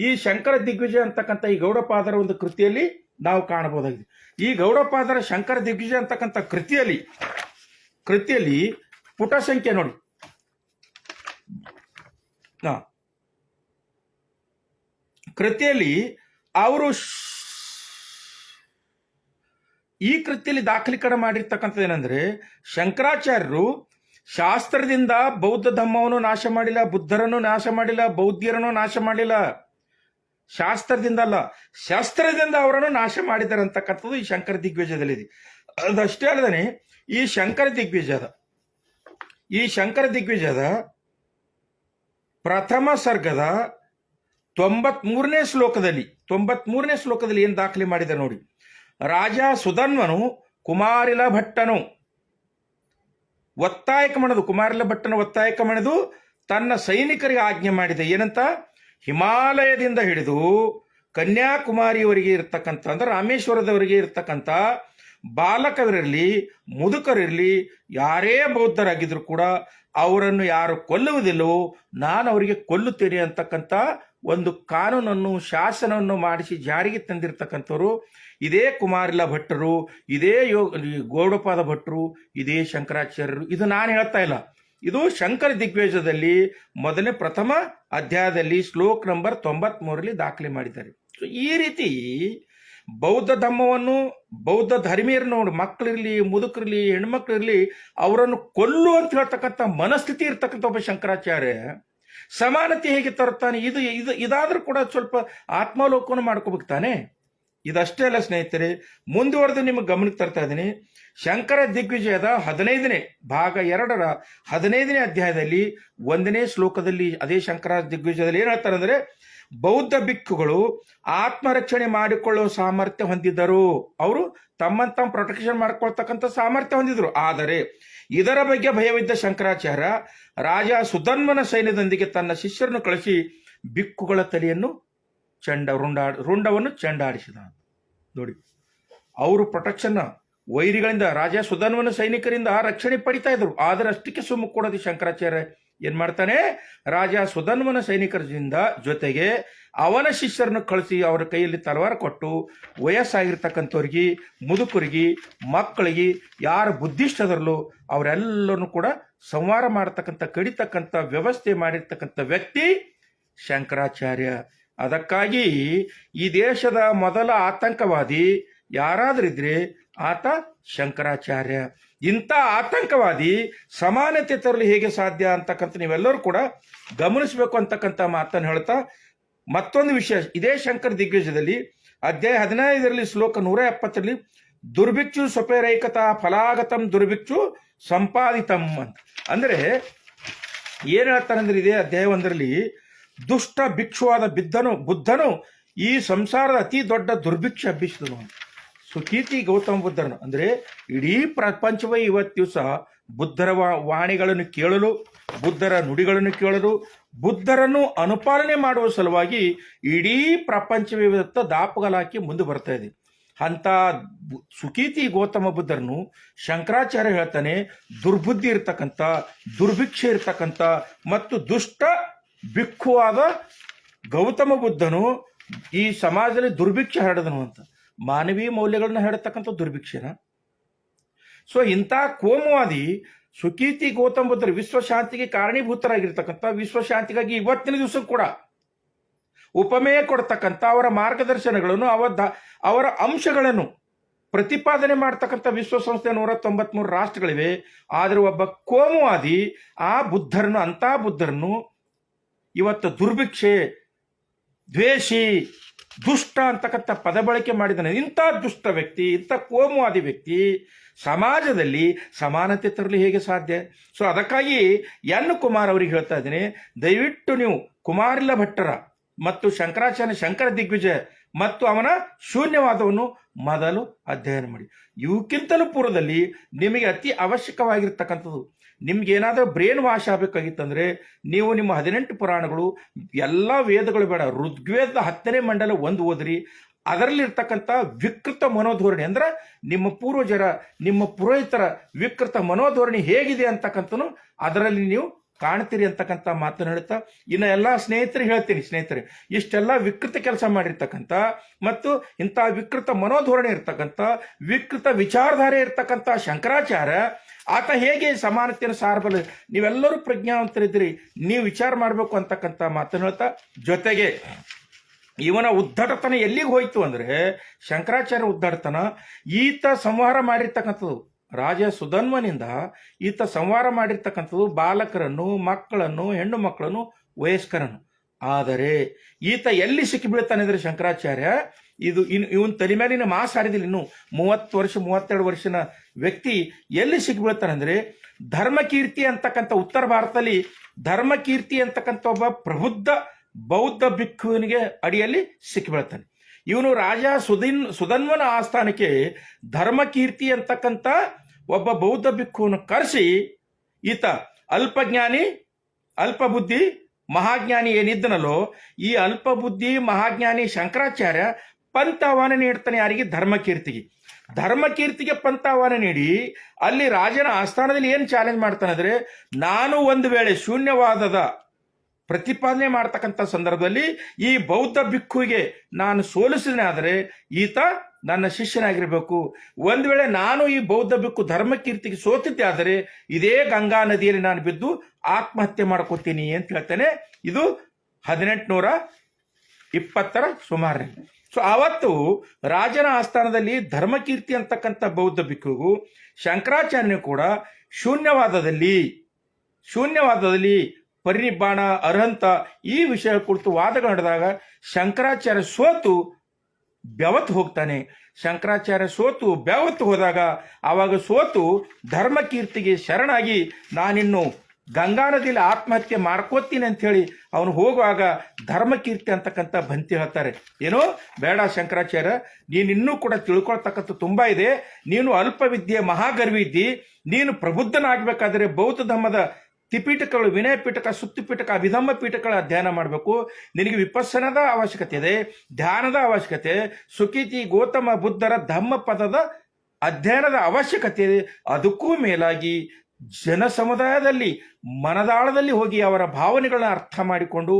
ಈ ಶಂಕರ ದಿಗ್ವಿಜಯ ಅಂತಕ್ಕಂಥ ಈ ಗೌಡಪಾದರ ಒಂದು ಕೃತಿಯಲ್ಲಿ ನಾವು ಕಾಣಬಹುದಾಗಿದೆ. ಈ ಗೌಡಪಾದರ ಶಂಕರ ದಿಗ್ವಿಜಯ ಅಂತಕ್ಕಂಥ ಕೃತಿಯಲ್ಲಿ ಪುಟ ಸಂಖ್ಯೆ ನೋಡಿ, ಕೃತಿಯಲ್ಲಿ ಅವರು ಈ ಕೃತಿಯಲ್ಲಿ ದಾಖಲೀಕರಣ ಮಾಡಿರ್ತಕ್ಕಂಥದ್ದು ಏನಂದ್ರೆ ಶಂಕರಾಚಾರ್ಯರು ಶಾಸ್ತ್ರದಿಂದ ಬೌದ್ಧ ಧರ್ಮವನ್ನು ನಾಶ ಮಾಡಿಲ್ಲ, ಬುದ್ಧರನ್ನು ನಾಶ ಮಾಡಿಲ್ಲ, ಬೌದ್ಧರನ್ನು ನಾಶ ಮಾಡಿಲ್ಲ. ಶಾಸ್ತ್ರದಿಂದ ಅಲ್ಲ, ಶಸ್ತ್ರದಿಂದ ಅವರನ್ನು ನಾಶ ಮಾಡಿದ್ದಾರೆ ಅಂತಕ್ಕಂಥದ್ದು ಈ ಶಂಕರ ದಿಗ್ವಿಜಯದಲ್ಲಿದೆ. ಅದಷ್ಟೇ ಅಲ್ಲದೆ ಈ ಶಂಕರ ದಿಗ್ವಿಜಯದ ಪ್ರಥಮ ಸರ್ಗದ 93ನೇ ಶ್ಲೋಕದಲ್ಲಿ ಏನು ದಾಖಲೆ ಮಾಡಿದ್ದಾರೆ ನೋಡಿ. ರಾಜ ಸುಧನ್ವನು ಕುಮಾರಿಲ ಭಟ್ಟನು ಕುಮಾರಿಲ ಭಟ್ಟನ ಒತ್ತಾಯಕ ಮಣದು ತನ್ನ ಸೈನಿಕರಿಗೆ ಆಜ್ಞೆ ಮಾಡಿದೆ. ಏನಂತ? ಹಿಮಾಲಯದಿಂದ ಹಿಡಿದು ಕನ್ಯಾಕುಮಾರಿಯವರೆಗೆ ಇರ್ತಕ್ಕಂಥ ಅಂದ್ರೆ ರಾಮೇಶ್ವರದವರೆಗೆ ಇರ್ತಕ್ಕಂಥ ಬಾಲಕರಿರಲಿ ಮುದುಕರಿರಲಿ ಯಾರೇ ಬೌದ್ಧರಾಗಿದ್ರು ಕೂಡ ಅವರನ್ನು ಯಾರು ಕೊಲ್ಲುವುದಿಲ್ಲವೋ ನಾನು ಅವರಿಗೆ ಕೊಲ್ಲುತ್ತೇನೆ ಅಂತಕ್ಕಂಥ ಒಂದು ಕಾನೂನನ್ನು ಶಾಸನವನ್ನು ಮಾಡಿಸಿ ಜಾರಿಗೆ ತಂದಿರತಕ್ಕಂಥವ್ರು ಇದೇ ಕುಮಾರಿಲ ಭಟ್ಟರು, ಇದೇ ಗೌಡಪಾದ ಭಟ್ಟರು, ಇದೇ ಶಂಕರಾಚಾರ್ಯರು. ಇದು ನಾನು ಹೇಳ್ತಾ ಇಲ್ಲ, ಇದು ಶಂಕರ ದಿಗ್ವಿಜಯದಲ್ಲಿ ಪ್ರಥಮ ಅಧ್ಯಾಯದಲ್ಲಿ ಶ್ಲೋಕ ನಂಬರ್ 93ರಲ್ಲಿ ದಾಖಲೆ ಮಾಡಿದ್ದಾರೆ. ಸೊ ಈ ರೀತಿ ಬೌದ್ಧ ಧರ್ಮವನ್ನು ಬೌದ್ಧ ಧರ್ಮೀಯರನ್ನು ಮಕ್ಕಳಿರಲಿ ಮುದುಕರಿರಲಿ ಹೆಣ್ಮಕ್ಳಿರಲಿ ಅವರನ್ನು ಕೊಲ್ಲು ಅಂತ ಹೇಳ್ತಕ್ಕಂಥ ಮನಸ್ಥಿತಿ ಇರ್ತಕ್ಕಂಥ ಒಬ್ಬ ಶಂಕರಾಚಾರ್ಯ ಸಮಾನತೆ ಹೇಗೆ ತರುತ್ತಾನೆ? ಇದಾದ್ರೂ ಕೂಡ ಸ್ವಲ್ಪ ಆತ್ಮಾವಲೋಕನ ಮಾಡ್ಕೋಬೇಕು ತಾನೆ. ಇದಷ್ಟೇ ಅಲ್ಲ ಸ್ನೇಹಿತರೆ, ಮುಂದುವರೆದು ನಿಮಗೆ ಗಮನಕ್ಕೆ ತರ್ತಾ ಇದ್ದೀನಿ. ಶಂಕರ ದಿಗ್ವಿಜಯದ 15ನೇ ಭಾಗ 2ರ 15ನೇ ಅಧ್ಯಾಯದಲ್ಲಿ 1ನೇ ಶ್ಲೋಕದಲ್ಲಿ ಅದೇ ಶಂಕರ ದಿಗ್ವಿಜಯದಲ್ಲಿ ಏನ್ ಹೇಳ್ತಾರೆ ಅಂದ್ರೆ, ಬೌದ್ಧ ಭಿಕ್ಕುಗಳು ಆತ್ಮರಕ್ಷಣೆ ಮಾಡಿಕೊಳ್ಳುವ ಸಾಮರ್ಥ್ಯ ಹೊಂದಿದ್ದರು. ಅವರು ತಮ್ಮ ಪ್ರೊಟೆಕ್ಷನ್ ಮಾಡ್ಕೊಳ್ತಕ್ಕಂಥ ಸಾಮರ್ಥ್ಯ ಹೊಂದಿದ್ರು. ಆದರೆ ಇದರ ಬಗ್ಗೆ ಭಯವಿದ್ದ ಶಂಕರಾಚಾರ್ಯ ರಾಜ ಸುಧನ್ವನ ಸೈನ್ಯದೊಂದಿಗೆ ತನ್ನ ಶಿಷ್ಯರನ್ನು ಕಳಿಸಿ ಭಿಕ್ಕುಗಳ ತಲೆಯನ್ನು ರುಂಡವನ್ನು ಚೆಂಡಾಡಿಸಿದ. ನೋಡಿ, ಅವರು ಪ್ರೊಟೆಕ್ಷನ್ ವೈರಿಗಳಿಂದ ರಾಜ ಸುಧನ್ವನ ಸೈನಿಕರಿಂದ ರಕ್ಷಣೆ ಪಡಿತಾ ಇದ್ರು. ಆದರೆ ಅಷ್ಟಕ್ಕೆ ಸುಮ್ಮ ಕೊಡೋದು ಶಂಕರಾಚಾರ್ಯ ಏನ್ ಮಾಡ್ತಾನೆ, ರಾಜ ಸುಧನ್ವನ ಸೈನಿಕರಿಂದ ಜೊತೆಗೆ ಅವನ ಶಿಷ್ಯರನ್ನು ಕಳಿಸಿ ಅವರ ಕೈಯಲ್ಲಿ ತಲವಾರ ಕೊಟ್ಟು ವಯಸ್ಸಾಗಿರ್ತಕ್ಕಂಥವ್ರಿಗೆ ಮುದುಕರಿಗೆ ಮಕ್ಕಳಿಗೆ ಯಾರು ಬುದ್ಧಿಷ್ಟದರಲ್ಲೋ ಅವರೆಲ್ಲರನ್ನು ಕೂಡ ಸಂಹಾರ ಮಾಡತಕ್ಕಂಥ ಕಡಿತಕ್ಕಂಥ ವ್ಯವಸ್ಥೆ ಮಾಡಿರ್ತಕ್ಕಂಥ ವ್ಯಕ್ತಿ ಶಂಕರಾಚಾರ್ಯ. ಅದಕ್ಕಾಗಿ ಈ ದೇಶದ ಮೊದಲ ಆತಂಕವಾದಿ ಯಾರಾದ್ರಿದ್ರೆ ಆತ ಶಂಕರಾಚಾರ್ಯ. ಇಂಥ ಆತಂಕವಾದಿ ಸಮಾನತೆ ತರಲು ಹೇಗೆ ಸಾಧ್ಯ ಅಂತಕ್ಕಂಥ ನೀವೆಲ್ಲರೂ ಕೂಡ ಗಮನಿಸಬೇಕು ಅಂತಕ್ಕಂಥ ಮಾತನ್ನು ಹೇಳ್ತಾ, ಮತ್ತೊಂದು ವಿಷಯ ಇದೇ ಶಂಕರ ದಿಗ್ವಿಜಯದಲ್ಲಿ ಅಧ್ಯಾಯ 15ರಲ್ಲಿ ಶ್ಲೋಕ 170ರಲ್ಲಿ ದುರ್ಭಿಕ್ಷು ಸ್ವಪೇರೈಕತಾ ಫಲಾಗತಂ ದುರ್ಭಿಕ್ಷು ಸಂಪಾದಿತಂ ಅಂತ ಅಂದ್ರೆ ಏನ್ ಹೇಳ್ತಾರಂದ್ರೆ, ಇದೇ ಅಧ್ಯಾಯ 1ರಲ್ಲಿ ದುಷ್ಟ ಭಿಕ್ಷುವಾದ ಬುದ್ಧನು ಈ ಸಂಸಾರದ ಅತಿ ದೊಡ್ಡ ದುರ್ಭಿಕ್ಷೆ ಹಬ್ಬಿಸಿದನು. ಸುಕೀರ್ತಿ ಗೌತಮ ಬುದ್ಧರನು ಅಂದ್ರೆ ಇಡೀ ಪ್ರಪಂಚವೇ ಇವತ್ತು ದಿವಸ ಬುದ್ಧರ ವಾಣಿಗಳನ್ನು ಕೇಳಲು, ಬುದ್ಧರ ನುಡಿಗಳನ್ನು ಕೇಳಲು, ಬುದ್ಧರನ್ನು ಅನುಪಾಲನೆ ಮಾಡುವ ಸಲುವಾಗಿ ಇಡೀ ಪ್ರಪಂಚವೇ ಇವತ್ತು ದಾಪುಗಾಲಾಕಿ ಮುಂದೆ ಬರ್ತಾ ಇದೆ. ಅಂತ ಸುಕೀರ್ತಿ ಗೌತಮ ಬುದ್ಧರನ್ನು ಶಂಕರಾಚಾರ್ಯ ಹೇಳ್ತಾನೆ, ದುರ್ಬುದ್ಧಿ ಇರ್ತಕ್ಕಂಥ, ದುರ್ಭಿಕ್ಷೆ ಇರ್ತಕ್ಕಂಥ ಮತ್ತು ದುಷ್ಟ ಭಿಕ್ಕುವಾದ ಗೌತಮ ಬುದ್ಧನು ಈ ಸಮಾಜದಲ್ಲಿ ದುರ್ಭಿಕ್ಷೆ ಹರಡದನು ಅಂತ. ಮಾನವೀಯ ಮೌಲ್ಯಗಳನ್ನ ಹೇಳತಕ್ಕಂಥ ದುರ್ಭಿಕ್ಷೆನ. ಸೊ ಇಂಥ ಕೋಮುವಾದಿ ಸುಕೀರ್ತಿ ಗೌತಮ ಬುದ್ಧರು ವಿಶ್ವಶಾಂತಿಗೆ ಕಾರಣೀಭೂತರಾಗಿರ್ತಕ್ಕಂಥ, ವಿಶ್ವಶಾಂತಿಗಾಗಿ ಇವತ್ತಿನ ದಿವಸ ಕೂಡ ಉಪಮೇಯ ಕೊಡ್ತಕ್ಕಂಥ ಅವರ ಮಾರ್ಗದರ್ಶನಗಳನ್ನು ಅವರ ಅಂಶಗಳನ್ನು ಪ್ರತಿಪಾದನೆ ಮಾಡ್ತಕ್ಕಂಥ ವಿಶ್ವಸಂಸ್ಥೆ 193 ರಾಷ್ಟ್ರಗಳಿವೆ. ಆದರೆ ಒಬ್ಬ ಕೋಮುವಾದಿ ಅಂಥ ಬುದ್ಧರನ್ನು ಇವತ್ತು ದುರ್ಭಿಕ್ಷೆ, ದ್ವೇಷಿ, ದುಷ್ಟ ಅಂತಕ್ಕಂಥ ಪದ ಬಳಕೆ ಮಾಡಿದ್ದಾನೆ. ಇಂಥ ದುಷ್ಟ ವ್ಯಕ್ತಿ, ಇಂಥ ಕೋಮುವಾದಿ ವ್ಯಕ್ತಿ ಸಮಾಜದಲ್ಲಿ ಸಮಾನತೆ ತರಲು ಹೇಗೆ ಸಾಧ್ಯ? ಸೊ ಅದಕ್ಕಾಗಿ ಎನ್ ಕುಮಾರ್ ಅವರಿಗೆ ಹೇಳ್ತಾ ಇದ್ದೀನಿ, ದಯವಿಟ್ಟು ನೀವು ಕುಮಾರಿಲ ಭಟ್ಟರ ಮತ್ತು ಶಂಕರಾಚಾರ್ಯ ಶಂಕರ ದಿಗ್ವಿಜಯ ಮತ್ತು ಅವನ ಶೂನ್ಯವಾದವನ್ನು ಮೊದಲು ಅಧ್ಯಯನ ಮಾಡಿ. ಇವಕ್ಕಿಂತಲೂ ಪೂರ್ವದಲ್ಲಿ ನಿಮಗೆ ಅತಿ ಅವಶ್ಯಕವಾಗಿರ್ತಕ್ಕಂಥದ್ದು, ನಿಮ್ಗೆ ಏನಾದರೂ ಬ್ರೇನ್ ವಾಶ್ ಆಗಬೇಕಾಗಿತ್ತಂದ್ರೆ ನೀವು ನಿಮ್ಮ 18 ಪುರಾಣಗಳು ಎಲ್ಲ ವೇದಗಳು ಬೇಡ, ಋಗ್ವೇದ 10ನೇ ಮಂಡಲ 1 ಓದ್ರಿ. ಅದರಲ್ಲಿರ್ತಕ್ಕಂಥ ವಿಕೃತ ಮನೋಧೋರಣೆ ಅಂದ್ರೆ ನಿಮ್ಮ ಪೂರ್ವಜರ ನಿಮ್ಮ ಪುರೋಹಿತರ ವಿಕೃತ ಮನೋಧೋರಣೆ ಹೇಗಿದೆ ಅಂತಕ್ಕಂಥನು ಅದರಲ್ಲಿ ನೀವು ಕಾಣ್ತೀರಿ ಅಂತಕ್ಕಂಥ ಮಾತನ್ನು ಹೇಳ್ತಾ, ಇನ್ನು ಎಲ್ಲ ಸ್ನೇಹಿತರಿಗೆ ಹೇಳ್ತೀನಿ, ಸ್ನೇಹಿತರೆ ಇಷ್ಟೆಲ್ಲ ವಿಕೃತ ಕೆಲಸ ಮಾಡಿರ್ತಕ್ಕಂಥ ಮತ್ತು ಇಂಥ ವಿಕೃತ ಮನೋಧೋರಣೆ ಇರ್ತಕ್ಕಂಥ ವಿಕೃತ ವಿಚಾರಧಾರೆ ಇರ್ತಕ್ಕಂಥ ಶಂಕರಾಚಾರ್ಯ ಆತ ಹೇಗೆ ಸಮಾನತೆಯನ್ನು ಸಾರಬಲ್ಲ, ನೀವೆಲ್ಲರೂ ಪ್ರಜ್ಞಾವಂತರಿದ್ದೀರಿ, ನೀವು ವಿಚಾರ ಮಾಡಬೇಕು ಅಂತಕ್ಕಂಥ ಮಾತನ್ನು ಹೇಳ್ತಾ, ಜೊತೆಗೆ ಇವನ ಉದ್ದಟತನ ಎಲ್ಲಿಗೆ ಹೋಯ್ತು ಅಂದ್ರೆ ಶಂಕರಾಚಾರ್ಯ ಉದ್ದಟತನ, ಈತ ಸಂಹಾರ ಮಾಡಿರ್ತಕ್ಕಂಥದ್ದು ರಾಜ ಸುಧನ್ವನಿಂದ ಈತ ಸಂಹಾರ ಮಾಡಿರ್ತಕ್ಕಂಥದ್ದು ಬಾಲಕರನ್ನು, ಮಕ್ಕಳನ್ನು, ಹೆಣ್ಣು ಮಕ್ಕಳನ್ನು, ವಯಸ್ಕರನ್ನು. ಆದರೆ ಈತ ಎಲ್ಲಿ ಸಿಕ್ಕಿಬೀಳ್ತಾನೆ ಅಂದ್ರೆ ಶಂಕರಾಚಾರ್ಯ ಇದು ಇವನ್ ತಲೆ ಮೇಲಿನ ಮಾಸ್ ಹಾರಿದಿಲ್ಲ, ಇನ್ನು 30 ವರ್ಷ 32 ವರ್ಷನ ವ್ಯಕ್ತಿ ಎಲ್ಲಿ ಸಿಕ್ಕಿಬೀಳ್ತಾನೆ ಅಂದ್ರೆ ಧರ್ಮಕೀರ್ತಿ ಅಂತಕ್ಕಂಥ ಉತ್ತರ ಭಾರತದಲ್ಲಿ ಧರ್ಮಕೀರ್ತಿ ಅಂತಕ್ಕಂಥ ಒಬ್ಬ ಪ್ರಬುದ್ಧ ಬೌದ್ಧ ಭಿಕ್ಷುವಿನಿಗೆ ಅಡಿಯಲ್ಲಿ ಸಿಕ್ಕಿಬೀಳ್ತಾನೆ. ಇವನು ರಾಜ ಸುಧನ್ವನ ಆಸ್ಥಾನಕ್ಕೆ ಧರ್ಮಕೀರ್ತಿ ಅಂತಕ್ಕಂಥ ಒಬ್ಬ ಬೌದ್ಧ ಭಿಕ್ಷುವನ್ನು ಕರೆಸಿ ಈತ ಅಲ್ಪಜ್ಞಾನಿ ಅಲ್ಪಬುದ್ಧಿ ಮಹಾಜ್ಞಾನಿ ಏನಿದ್ದನಲ್ಲೋ ಈ ಅಲ್ಪಬುದ್ಧಿ ಮಹಾಜ್ಞಾನಿ ಶಂಕರಾಚಾರ್ಯ ಪಂಥ ಆಹ್ವಾನ ನೀಡ್ತಾನೆ. ಯಾರಿಗೆ? ಧರ್ಮಕೀರ್ತಿಗೆ. ಧರ್ಮಕೀರ್ತಿಗೆ ಪಂಥ ಆಹ್ವಾನ ನೀಡಿ ಅಲ್ಲಿ ರಾಜನ ಆಸ್ಥಾನದಲ್ಲಿ ಏನು ಚಾಲೆಂಜ್ ಮಾಡ್ತಾನೆ ಅಂದ್ರೆ, ನಾನು ಒಂದು ವೇಳೆ ಶೂನ್ಯವಾದದ ಪ್ರತಿಪಾದನೆ ಮಾಡ್ತಕ್ಕಂಥ ಸಂದರ್ಭದಲ್ಲಿ ಈ ಬೌದ್ಧ ಭಿಕ್ಕುವಿಗೆ ನಾನು ಸೋಲಿಸಿದೆ ಆದರೆ ಈತ ನನ್ನ ಶಿಷ್ಯನಾಗಿರ್ಬೇಕು. ಒಂದು ವೇಳೆ ನಾನು ಈ ಬೌದ್ಧ ಭಿಕ್ಕು ಧರ್ಮಕೀರ್ತಿಗೆ ಸೋತಿದ್ದೆ ಆದರೆ ಇದೇ ಗಂಗಾ ನದಿಯಲ್ಲಿ ನಾನು ಬಿದ್ದು ಆತ್ಮಹತ್ಯೆ ಮಾಡ್ಕೋತೀನಿ ಅಂತ ಹೇಳ್ತಾನೆ. ಇದು 1820 ಸುಮಾರಿನಲ್ಲಿ. ಸೊ ಆವತ್ತು ರಾಜನ ಆಸ್ಥಾನದಲ್ಲಿ ಧರ್ಮಕೀರ್ತಿ ಅಂತಕ್ಕಂಥ ಬೌದ್ಧ ಭಿಕ್ಕುಗೂ ಶಂಕರಾಚಾರ್ಯನು ಕೂಡ ಶೂನ್ಯವಾದದಲ್ಲಿ ಪರಿನಿಬ್ಬಾಣ ಅರ್ಹಂತ ಈ ವಿಷಯ ಕುರಿತು ವಾದಗಳು ನಡೆದಾಗ ಶಂಕರಾಚಾರ್ಯ ಸೋತು ಬೆವತ್ತು ಹೋಗ್ತಾನೆ. ಶಂಕರಾಚಾರ್ಯ ಸೋತು ಬೆವತ್ತು ಹೋದಾಗ ಆವಾಗ ಸೋತು ಧರ್ಮಕೀರ್ತಿಗೆ ಶರಣಾಗಿ ನಾನಿನ್ನು ಗಂಗಾ ನದಿಯಲ್ಲಿ ಆತ್ಮಹತ್ಯೆ ಮಾಡ್ಕೋತೀನಿ ಅಂತ ಹೇಳಿ ಅವನು ಹೋಗುವಾಗ ಧರ್ಮಕೀರ್ತಿ ಅಂತಕ್ಕಂಥ ಬಂತಿ ಹೇಳ್ತಾರೆ, ಏನೋ ಬೇಡ ಶಂಕರಾಚಾರ್ಯ, ನೀನಿನ್ನೂ ಕೂಡ ತಿಳ್ಕೊಳ್ತಕ್ಕಂಥ ತುಂಬಾ ಇದೆ, ನೀನು ಅಲ್ಪವಿದ್ಯೆ ಮಹಾಗರ್ವಿ ಇದ್ದಿ, ನೀನು ಪ್ರಬುದ್ಧನಾಗಬೇಕಾದ್ರೆ ಬೌದ್ಧ ಧರ್ಮದ ತ್ರಿಪೀಠಕಗಳು, ವಿನಯ ಪೀಠಕ, ಸುತ್ತಿ ಪೀಠಕ, ಅಭಿಧಮ್ಮ ಪೀಠಗಳ ಅಧ್ಯಯನ ಮಾಡಬೇಕು. ನಿನಗೆ ವಿಪಸ್ಸನದ ಅವಶ್ಯಕತೆ ಇದೆ, ಧ್ಯಾನದ ಅವಶ್ಯಕತೆ, ಸುಖೀತಿ ಗೌತಮ ಬುದ್ಧರ ಧಮ್ಮ ಪದದ ಅಧ್ಯಯನದ ಅವಶ್ಯಕತೆ ಇದೆ. ಅದಕ್ಕೂ ಮೇಲಾಗಿ ಜನ ಸಮುದಾಯದಲ್ಲಿ ಮನದಾಳದಲ್ಲಿ ಹೋಗಿ ಅವರ ಭಾವನೆಗಳನ್ನ ಅರ್ಥ ಮಾಡಿಕೊಂಡು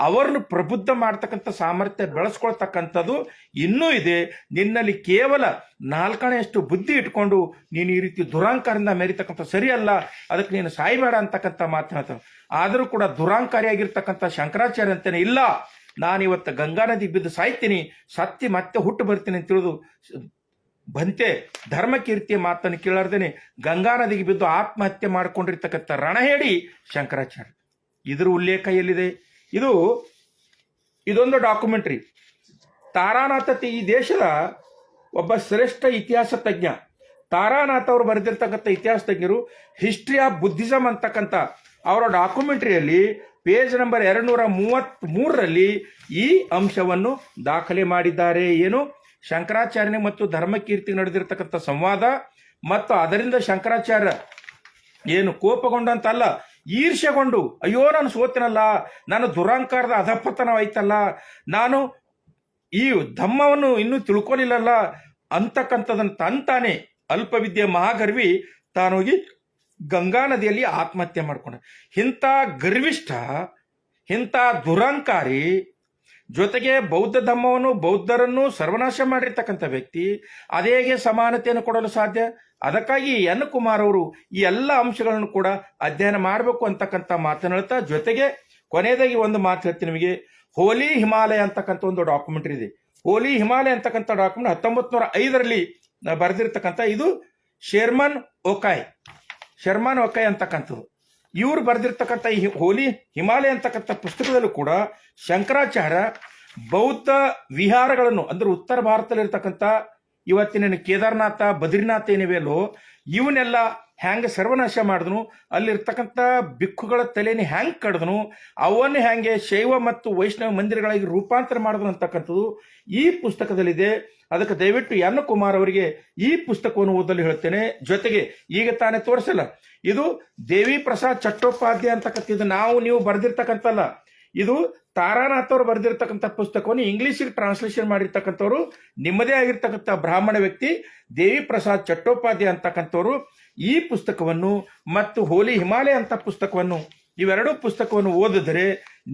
ಅವರನ್ನು ಪ್ರಬುದ್ಧ ಮಾಡ್ತಕ್ಕಂಥ ಸಾಮರ್ಥ್ಯ ಬೆಳೆಸ್ಕೊಳ್ತಕ್ಕಂಥದ್ದು ಇನ್ನೂ ಇದೆ. ನಿನ್ನಲ್ಲಿ ಕೇವಲ 4 ಬುದ್ಧಿ ಇಟ್ಕೊಂಡು ನೀನು ಈ ರೀತಿ ದುರಾಂಕಾರದಿಂದ ಮೆರಿತಕ್ಕಂಥ ಸರಿಯಲ್ಲ, ಅದಕ್ಕೆ ನೀನು ಸಾಯ್ಬೇಡ ಅಂತಕ್ಕಂಥ ಮಾತನಾಡ್ತಾನೆ. ಆದರೂ ಕೂಡ ದುರಾಂಕಾರಿಯಾಗಿರ್ತಕ್ಕಂಥ ಶಂಕರಾಚಾರ್ಯ ಅಂತೇನೆ ಇಲ್ಲ, ನಾನಿವತ್ತು ಗಂಗಾ ನದಿ ಬಿದ್ದು ಸಾಯ್ತೀನಿ, ಸತ್ತಿ ಮತ್ತೆ ಹುಟ್ಟು ಬರ್ತೀನಿ ಅಂತ ತಿಳಿದು ಬಂತೆ ಧರ್ಮಕೀರ್ತಿಯ ಮಾತನ್ನು ಕೇಳಾರ್ದೇನೆ ಗಂಗಾ ನದಿಗೆ ಬಿದ್ದು ಆತ್ಮಹತ್ಯೆ ಮಾಡಿಕೊಂಡಿರ್ತಕ್ಕಂಥ ರಣಹೇಡಿ ಶಂಕರಾಚಾರ್ಯ. ಇದರ ಉಲ್ಲೇಖ ಎಲ್ಲಿದೆ? ಇದೊಂದು ಡಾಕ್ಯುಮೆಂಟ್ರಿ. ತಾರಾನಾಥ ಈ ದೇಶದ ಒಬ್ಬ ಶ್ರೇಷ್ಠ ಇತಿಹಾಸ ತಜ್ಞ ತಾರಾನಾಥ್ ಅವರು ಬರೆದಿರ್ತಕ್ಕಂಥ ಇತಿಹಾಸ ತಜ್ಞರು ಹಿಸ್ಟ್ರಿ ಆಫ್ ಬುದ್ಧಿಸಮ್ ಅಂತಕ್ಕಂಥ ಅವರ ಡಾಕ್ಯುಮೆಂಟ್ರಿಯಲ್ಲಿ ಪೇಜ್ ನಂಬರ್ 233ರಲ್ಲಿ ಈ ಅಂಶವನ್ನು ದಾಖಲೆ ಮಾಡಿದ್ದಾರೆ. ಏನು? ಶಂಕರಾಚಾರ್ಯ ಮತ್ತು ಧರ್ಮಕೀರ್ತಿ ನಡೆದಿರ್ತಕ್ಕಂಥ ಸಂವಾದ ಮತ್ತು ಅದರಿಂದ ಶಂಕರಾಚಾರ್ಯ ಏನು ಕೋಪಗೊಂಡಂತಲ್ಲ, ಈರ್ಷ್ಯಗೊಂಡು ಅಯ್ಯೋ ನಾನು ಸೋತಿನಲ್ಲ, ನಾನು ದುರಾಂಕಾರದ ಅಧಪತನವಾಯ್ತಲ್ಲ, ನಾನು ಈ ಧಮ್ಮವನ್ನು ಇನ್ನೂ ತಿಳ್ಕೊಲಿಲ್ಲಲ್ಲ ಅಂತಕ್ಕಂಥದನ್ನು ತಂತಾನೆ ಅಲ್ಪವಿದ್ಯೆ ಮಹಾಗರ್ವಿ ತಾನೋಗಿ ಗಂಗಾ ನದಿಯಲ್ಲಿ ಆತ್ಮಹತ್ಯೆ ಮಾಡ್ಕೊಂಡ. ಇಂಥ ಗರ್ವಿಷ್ಠ, ಇಂಥ ದುರಾಂಕಾರಿ, ಜೊತೆಗೆ ಬೌದ್ಧ ಧಮ್ಮವನ್ನು ಬೌದ್ಧರನ್ನು ಸರ್ವನಾಶ ಮಾಡಿರ್ತಕ್ಕಂಥ ವ್ಯಕ್ತಿ ಅದೇಗೆ ಸಮಾನತೆಯನ್ನು ಕೊಡಲು ಸಾಧ್ಯ? ಅದಕ್ಕಾಗಿ ಎನ್ ಕುಮಾರ್ ಅವರು ಈ ಎಲ್ಲ ಅಂಶಗಳನ್ನು ಕೂಡ ಅಧ್ಯಯನ ಮಾಡಬೇಕು ಅಂತಕ್ಕಂಥ ಮಾತನ್ನು ಹೇಳ್ತಾ, ಜೊತೆಗೆ ಕೊನೆಯದಾಗಿ ಒಂದು ಮಾತು ಹೇಳ್ತೀನಿ ನಿಮಗೆ. ಹೋಲಿ ಹಿಮಾಲಯ ಅಂತಕ್ಕಂಥ ಒಂದು ಡಾಕ್ಯುಮೆಂಟ್ರಿ ಇದೆ. ಹೋಲಿ ಹಿಮಾಲಯ ಅಂತಕ್ಕಂಥ ಡಾಕ್ಯುಮೆಂಟ್ 1905ರಲ್ಲಿ ಬರೆದಿರ್ತಕ್ಕಂಥ, ಇದು ಶರ್ಮನ್ ಒಕಾಯ್ ಅಂತಕ್ಕಂಥದ್ದು. ಇವರು ಬರೆದಿರ್ತಕ್ಕಂಥ ಈ ಹೋಲಿ ಹಿಮಾಲಯ ಅಂತಕ್ಕಂಥ ಪುಸ್ತಕದಲ್ಲೂ ಕೂಡ ಶಂಕರಾಚಾರ್ಯ ಬೌದ್ಧ ವಿಹಾರಗಳನ್ನು ಅಂದ್ರೆ ಉತ್ತರ ಭಾರತದಲ್ಲಿರ್ತಕ್ಕಂಥ ಇವತ್ತಿನ ಕೇದಾರನಾಥ ಬದ್ರಿನಾಥ ಏನಿವೆಯಲ್ಲೋ ಇವನ್ನೆಲ್ಲ ಹ್ಯಾಂಗೆ ಸರ್ವನಾಶ ಮಾಡಿದನು, ಅಲ್ಲಿರ್ತಕ್ಕಂಥ ಬಿಕ್ಕುಗಳ ತಲೆని ಹ್ಯಾಂಗೆ ಕಡ್ದನು, ಅವನ್ನ ಹ್ಯಾಂಗೆ ಶೈವ ಮತ್ತು ವೈಷ್ಣವ ಮಂದಿರಗಳಾಗಿ ರೂಪಾಂತರ ಮಾಡಿದನು ಅಂತಕ್ಕಂಥದ್ದು ಈ ಪುಸ್ತಕದಲ್ಲಿದೆ. ಅದಕ್ಕೆ ದಯವಿಟ್ಟು ಎನ್ ಕುಮಾರ್ ಅವರಿಗೆ ಈ ಪುಸ್ತಕವನ್ನು ಓದಲು ಹೇಳ್ತೇನೆ. ಜೊತೆಗೆ ಈಗ ತಾನೇ ತೋರಿಸಲ್ಲ, ಇದು ದೇವಿ ಪ್ರಸಾದ್ ಚಟ್ಟೋಪಾಧ್ಯಾಯ ಅಂತಕ್ಕಂಥದ್ದು ನಾವು ನೀವು ಬರೆದಿರ್ತಕ್ಕಂಥಲ್ಲ, ಇದು ತಾರಾನಾಥ್ ಅವರು ಬರೆದಿರ್ತಕ್ಕಂಥ ಪುಸ್ತಕವನ್ನು ಇಂಗ್ಲಿಷಿಗೆ ಟ್ರಾನ್ಸ್ಲೇಷನ್ ಮಾಡಿರ್ತಕ್ಕಂಥವ್ರು ನಿಮ್ಮದೇ ಆಗಿರ್ತಕ್ಕಂಥ ಬ್ರಾಹ್ಮಣ ವ್ಯಕ್ತಿ ದೇವಿ ಪ್ರಸಾದ್ ಚಟ್ಟೋಪಾಧ್ಯಾಯ ಅಂತಕ್ಕಂಥವ್ರು ಈ ಪುಸ್ತಕವನ್ನು ಮತ್ತು ಹೋಲಿ ಹಿಮಾಲಯ ಅಂತ ಪುಸ್ತಕವನ್ನು, ಇವೆರಡೂ ಪುಸ್ತಕವನ್ನು ಓದಿದರೆ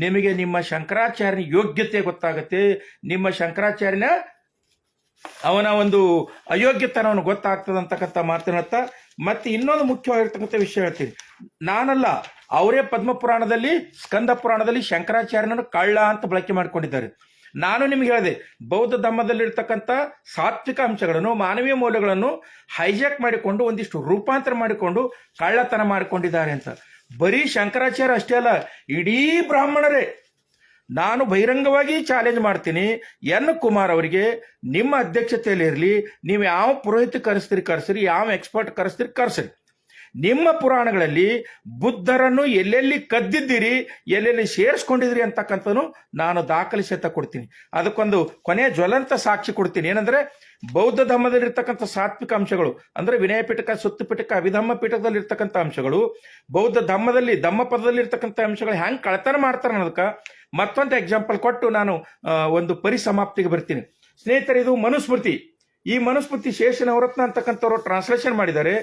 ನಿಮಗೆ ನಿಮ್ಮ ಶಂಕರಾಚಾರ್ಯನ ಯೋಗ್ಯತೆ ಗೊತ್ತಾಗುತ್ತೆ, ನಿಮ್ಮ ಶಂಕರಾಚಾರ್ಯನ ಅವನ ಒಂದು ಅಯೋಗ್ಯತನವನ್ನು ಗೊತ್ತಾಗ್ತದೆ ಅಂತಕ್ಕಂಥ ಮಾತನಾಡ್ತ ಮತ್ತೆ ಇನ್ನೊಂದು ಮುಖ್ಯವಾಗಿರ್ತಕ್ಕಂಥ ವಿಷಯ ಹೇಳ್ತೀನಿ. ನಾನಲ್ಲ, ಅವರೇ ಪದ್ಮ ಪುರಾಣದಲ್ಲಿ ಸ್ಕಂದ ಪುರಾಣದಲ್ಲಿ ಶಂಕರಾಚಾರ್ಯನನ್ನು ಕಳ್ಳ ಅಂತ ಬಳಕೆ ಮಾಡಿಕೊಂಡಿದ್ದಾರೆ. ನಾನು ನಿಮ್ಗೆ ಹೇಳಿದೆ, ಬೌದ್ಧ ಧರ್ಮದಲ್ಲಿರ್ತಕ್ಕಂಥ ಸಾತ್ವಿಕ ಅಂಶಗಳನ್ನು, ಮಾನವೀಯ ಮೌಲ್ಯಗಳನ್ನು ಹೈಜಾಕ್ ಮಾಡಿಕೊಂಡು ಒಂದಿಷ್ಟು ರೂಪಾಂತರ ಮಾಡಿಕೊಂಡು ಕಳ್ಳತನ ಮಾಡಿಕೊಂಡಿದ್ದಾರೆ ಅಂತ. ಬರೀ ಶಂಕರಾಚಾರ್ಯ ಅಷ್ಟೇ ಅಲ್ಲ, ಇಡೀ ಬ್ರಾಹ್ಮಣರೇ. ನಾನು ಬಹಿರಂಗವಾಗಿ ಚಾಲೆಂಜ್ ಮಾಡ್ತೀನಿ, ಎನ್ ಕುಮಾರ್ ಅವರಿಗೆ ನಿಮ್ಮ ಅಧ್ಯಕ್ಷತೆಯಲ್ಲಿ ಇರಲಿ, ನೀವು ಯಾವ ಪುರೋಹಿತ ಕರೆಸ್ತೀರಿ, ಯಾವ ಎಕ್ಸ್ಪರ್ಟ್ ಕರೆಸ್ತೀರಿ. ನಿಮ್ಮ ಪುರಾಣಗಳಲ್ಲಿ ಬುದ್ಧರನ್ನು ಎಲ್ಲೆಲ್ಲಿ ಕದ್ದಿದ್ದೀರಿ, ಎಲ್ಲೆಲ್ಲಿ ಸೇರಿಸ್ಕೊಂಡಿದ್ದೀರಿ ಅಂತಕ್ಕಂಥನು ನಾನು ದಾಖಲಿಸಿ ಕೊಡ್ತೀನಿ. ಅದಕ್ಕೊಂದು ಕೊನೆಯ ಜ್ವಲಂತ ಸಾಕ್ಷಿ ಕೊಡ್ತೀನಿ. ಏನಂದ್ರೆ, ಬೌದ್ಧ ಧರ್ಮದಲ್ಲಿರ್ತಕ್ಕಂಥ ಸಾತ್ವಿಕ ಅಂಶಗಳು ಅಂದ್ರೆ ವಿನಯ ಪಿಟಕ, ಸುತ್ತು ಪಿಟಕ, ಅಭಿಧಮ್ಮ ಪಿಟಕದಲ್ಲಿ ಇರ್ತಕ್ಕಂಥ ಅಂಶಗಳು, ಬೌದ್ಧ ಧಮ್ಮದಲ್ಲಿ ಧಮ್ಮಪದದಲ್ಲಿ ಇರ್ತಕ್ಕಂಥ ಅಂಶಗಳು ಹ್ಯಾಂಗೆ ಕಳತನ ಮಾಡ್ತಾರೆ ಅನ್ನೋದಕ್ಕೆ ಮತ್ತೊಂದು ಎಕ್ಸಾಂಪಲ್ ಕೊಟ್ಟು ನಾನು ಒಂದು ಪರಿಸಮಾಪ್ತಿಗೆ ಬರ್ತೀನಿ. ಸ್ನೇಹಿತರೆ, ಇದು ಮನುಸ್ಮೃತಿ. ಈ ಮನುಸ್ಮೃತಿ ಶೇಷ ನವರತ್ನ ಅಂತಕ್ಕಂಥವ್ರು ಟ್ರಾನ್ಸ್ಲೇಷನ್ ಮಾಡಿದ್ದಾರೆ.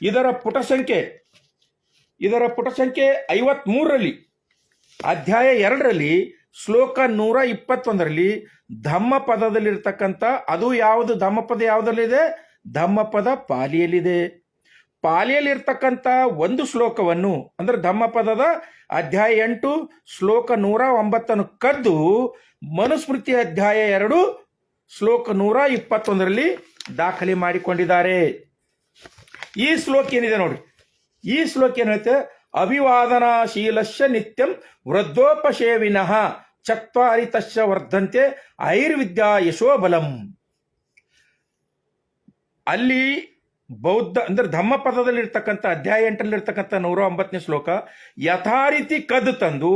ಇದರ ಪುಟ ಸಂಖ್ಯೆ 53ರಲ್ಲಿ ಅಧ್ಯಾಯ 2ರಲ್ಲಿ ಶ್ಲೋಕ 121ರಲ್ಲಿ ಧಮ್ಮ ಪದದಲ್ಲಿರ್ತಕ್ಕಂಥ, ಅದು ಯಾವುದು ಧಮ್ಮಪದ ಯಾವುದರಲ್ಲಿದೆ? ಧಮ್ಮಪದ ಪಾಲಿಯಲ್ಲಿದೆ. ಪಾಲಿಯಲ್ಲಿರ್ತಕ್ಕಂಥ ಒಂದು ಶ್ಲೋಕವನ್ನು ಅಂದ್ರೆ ಧಮ್ಮಪದದ ಅಧ್ಯಾಯ 8 ಶ್ಲೋಕ 109 ಕದ್ದು ಮನುಸ್ಮೃತಿ ಅಧ್ಯಾಯ 2 ಶ್ಲೋಕ 121ರಲ್ಲಿ ದಾಖಲೆ ಮಾಡಿಕೊಂಡಿದ್ದಾರೆ. ಈ ಶ್ಲೋಕ ಏನಿದೆ ನೋಡಿ, ಈ ಶ್ಲೋಕ ಏನ್ ಹೇಳುತ್ತೆ? ಅಭಿವಾದನಾಶೀಲಶ್ಯ ನಿತ್ಯಂ ವೃದ್ಧೋಪಶೇವಿನಃ ಚತ್ವಾರಿ ತಶ್ಚ ವರ್ಧಂತೆ ಐರ್ವಿದ್ಯಾ ಯಶೋಬಲಂ. ಅಲ್ಲಿ ಬೌದ್ಧ ಅಂದ್ರೆ ಧಮ್ಮ ಪದದಲ್ಲಿರ್ತಕ್ಕಂಥ ಅಧ್ಯಾಯ 8ರಲ್ಲಿರ್ತಕ್ಕಂಥ 109ನೇ ಶ್ಲೋಕ ಯಥಾರೀತಿ ಕದ್ದು ತಂದು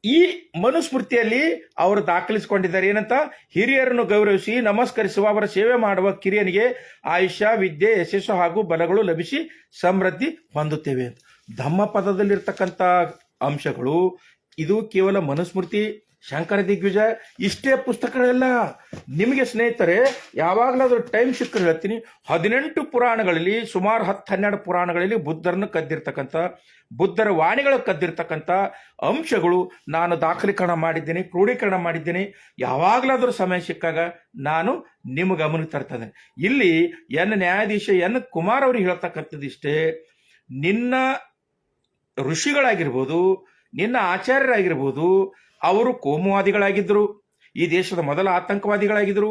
ಈ ಮನುಸ್ಮೃತಿಯಲ್ಲಿ ಅವರು ದಾಖಲಿಸಿಕೊಂಡಿದ್ದಾರೆ. ಏನಂತ? ಹಿರಿಯರನ್ನು ಗೌರವಿಸಿ ನಮಸ್ಕರಿಸುವ, ಅವರ ಸೇವೆ ಮಾಡುವ ಕಿರಿಯನಿಗೆ ಆಯುಷ್ಯ, ವಿದ್ಯೆ, ಯಶಸ್ಸು ಹಾಗೂ ಬಲಗಳು ಲಭಿಸಿ ಸಮೃದ್ಧಿ ಹೊಂದುತ್ತೇವೆ ಅಂತ. ಧಮ್ಮ ಪದದಲ್ಲಿರ್ತಕ್ಕಂಥ ಅಂಶಗಳು ಇದು ಕೇವಲ ಮನುಸ್ಮೃತಿ, ಶಂಕರ ದಿಗ್ವಿಜಯ ಇಷ್ಟೇ ಪುಸ್ತಕಗಳೆಲ್ಲ. ನಿಮಗೆ ಸ್ನೇಹಿತರೆ ಯಾವಾಗಲಾದ್ರೂ ಟೈಮ್ ಸಿಕ್ಕರೆ ಹೇಳ್ತೀನಿ, 18 ಪುರಾಣಗಳಲ್ಲಿ ಸುಮಾರು 10-12 ಪುರಾಣಗಳಲ್ಲಿ ಬುದ್ಧರನ್ನು ಕದ್ದಿರ್ತಕ್ಕಂಥ, ಬುದ್ಧರ ವಾಣಿಗಳು ಕದ್ದಿರ್ತಕ್ಕಂಥ ಅಂಶಗಳು ನಾನು ದಾಖಲೀಕರಣ ಮಾಡಿದ್ದೇನೆ, ಕ್ರೋಢೀಕರಣ ಮಾಡಿದ್ದೇನೆ. ಯಾವಾಗಲಾದ್ರೂ ಸಮಯ ಸಿಕ್ಕಾಗ ನಾನು ನಿಮ್ಮ ಗಮನಕ್ಕೆ ತರ್ತೇನೆ. ಇಲ್ಲಿ ನ್ಯಾಯಾಧೀಶ ಎನ್ ಕುಮಾರ್ ಅವ್ರಿಗೆ ಹೇಳ್ತಕ್ಕಂಥದ್ದು ಇಷ್ಟೇ, ನಿನ್ನ ಋಷಿಗಳಾಗಿರ್ಬೋದು, ನಿನ್ನ ಆಚಾರ್ಯರಾಗಿರ್ಬೋದು, ಅವರು ಕೋಮುವಾದಿಗಳಾಗಿದ್ದರು, ಈ ದೇಶದ ಮೊದಲ ಆತಂಕವಾದಿಗಳಾಗಿದ್ದರು,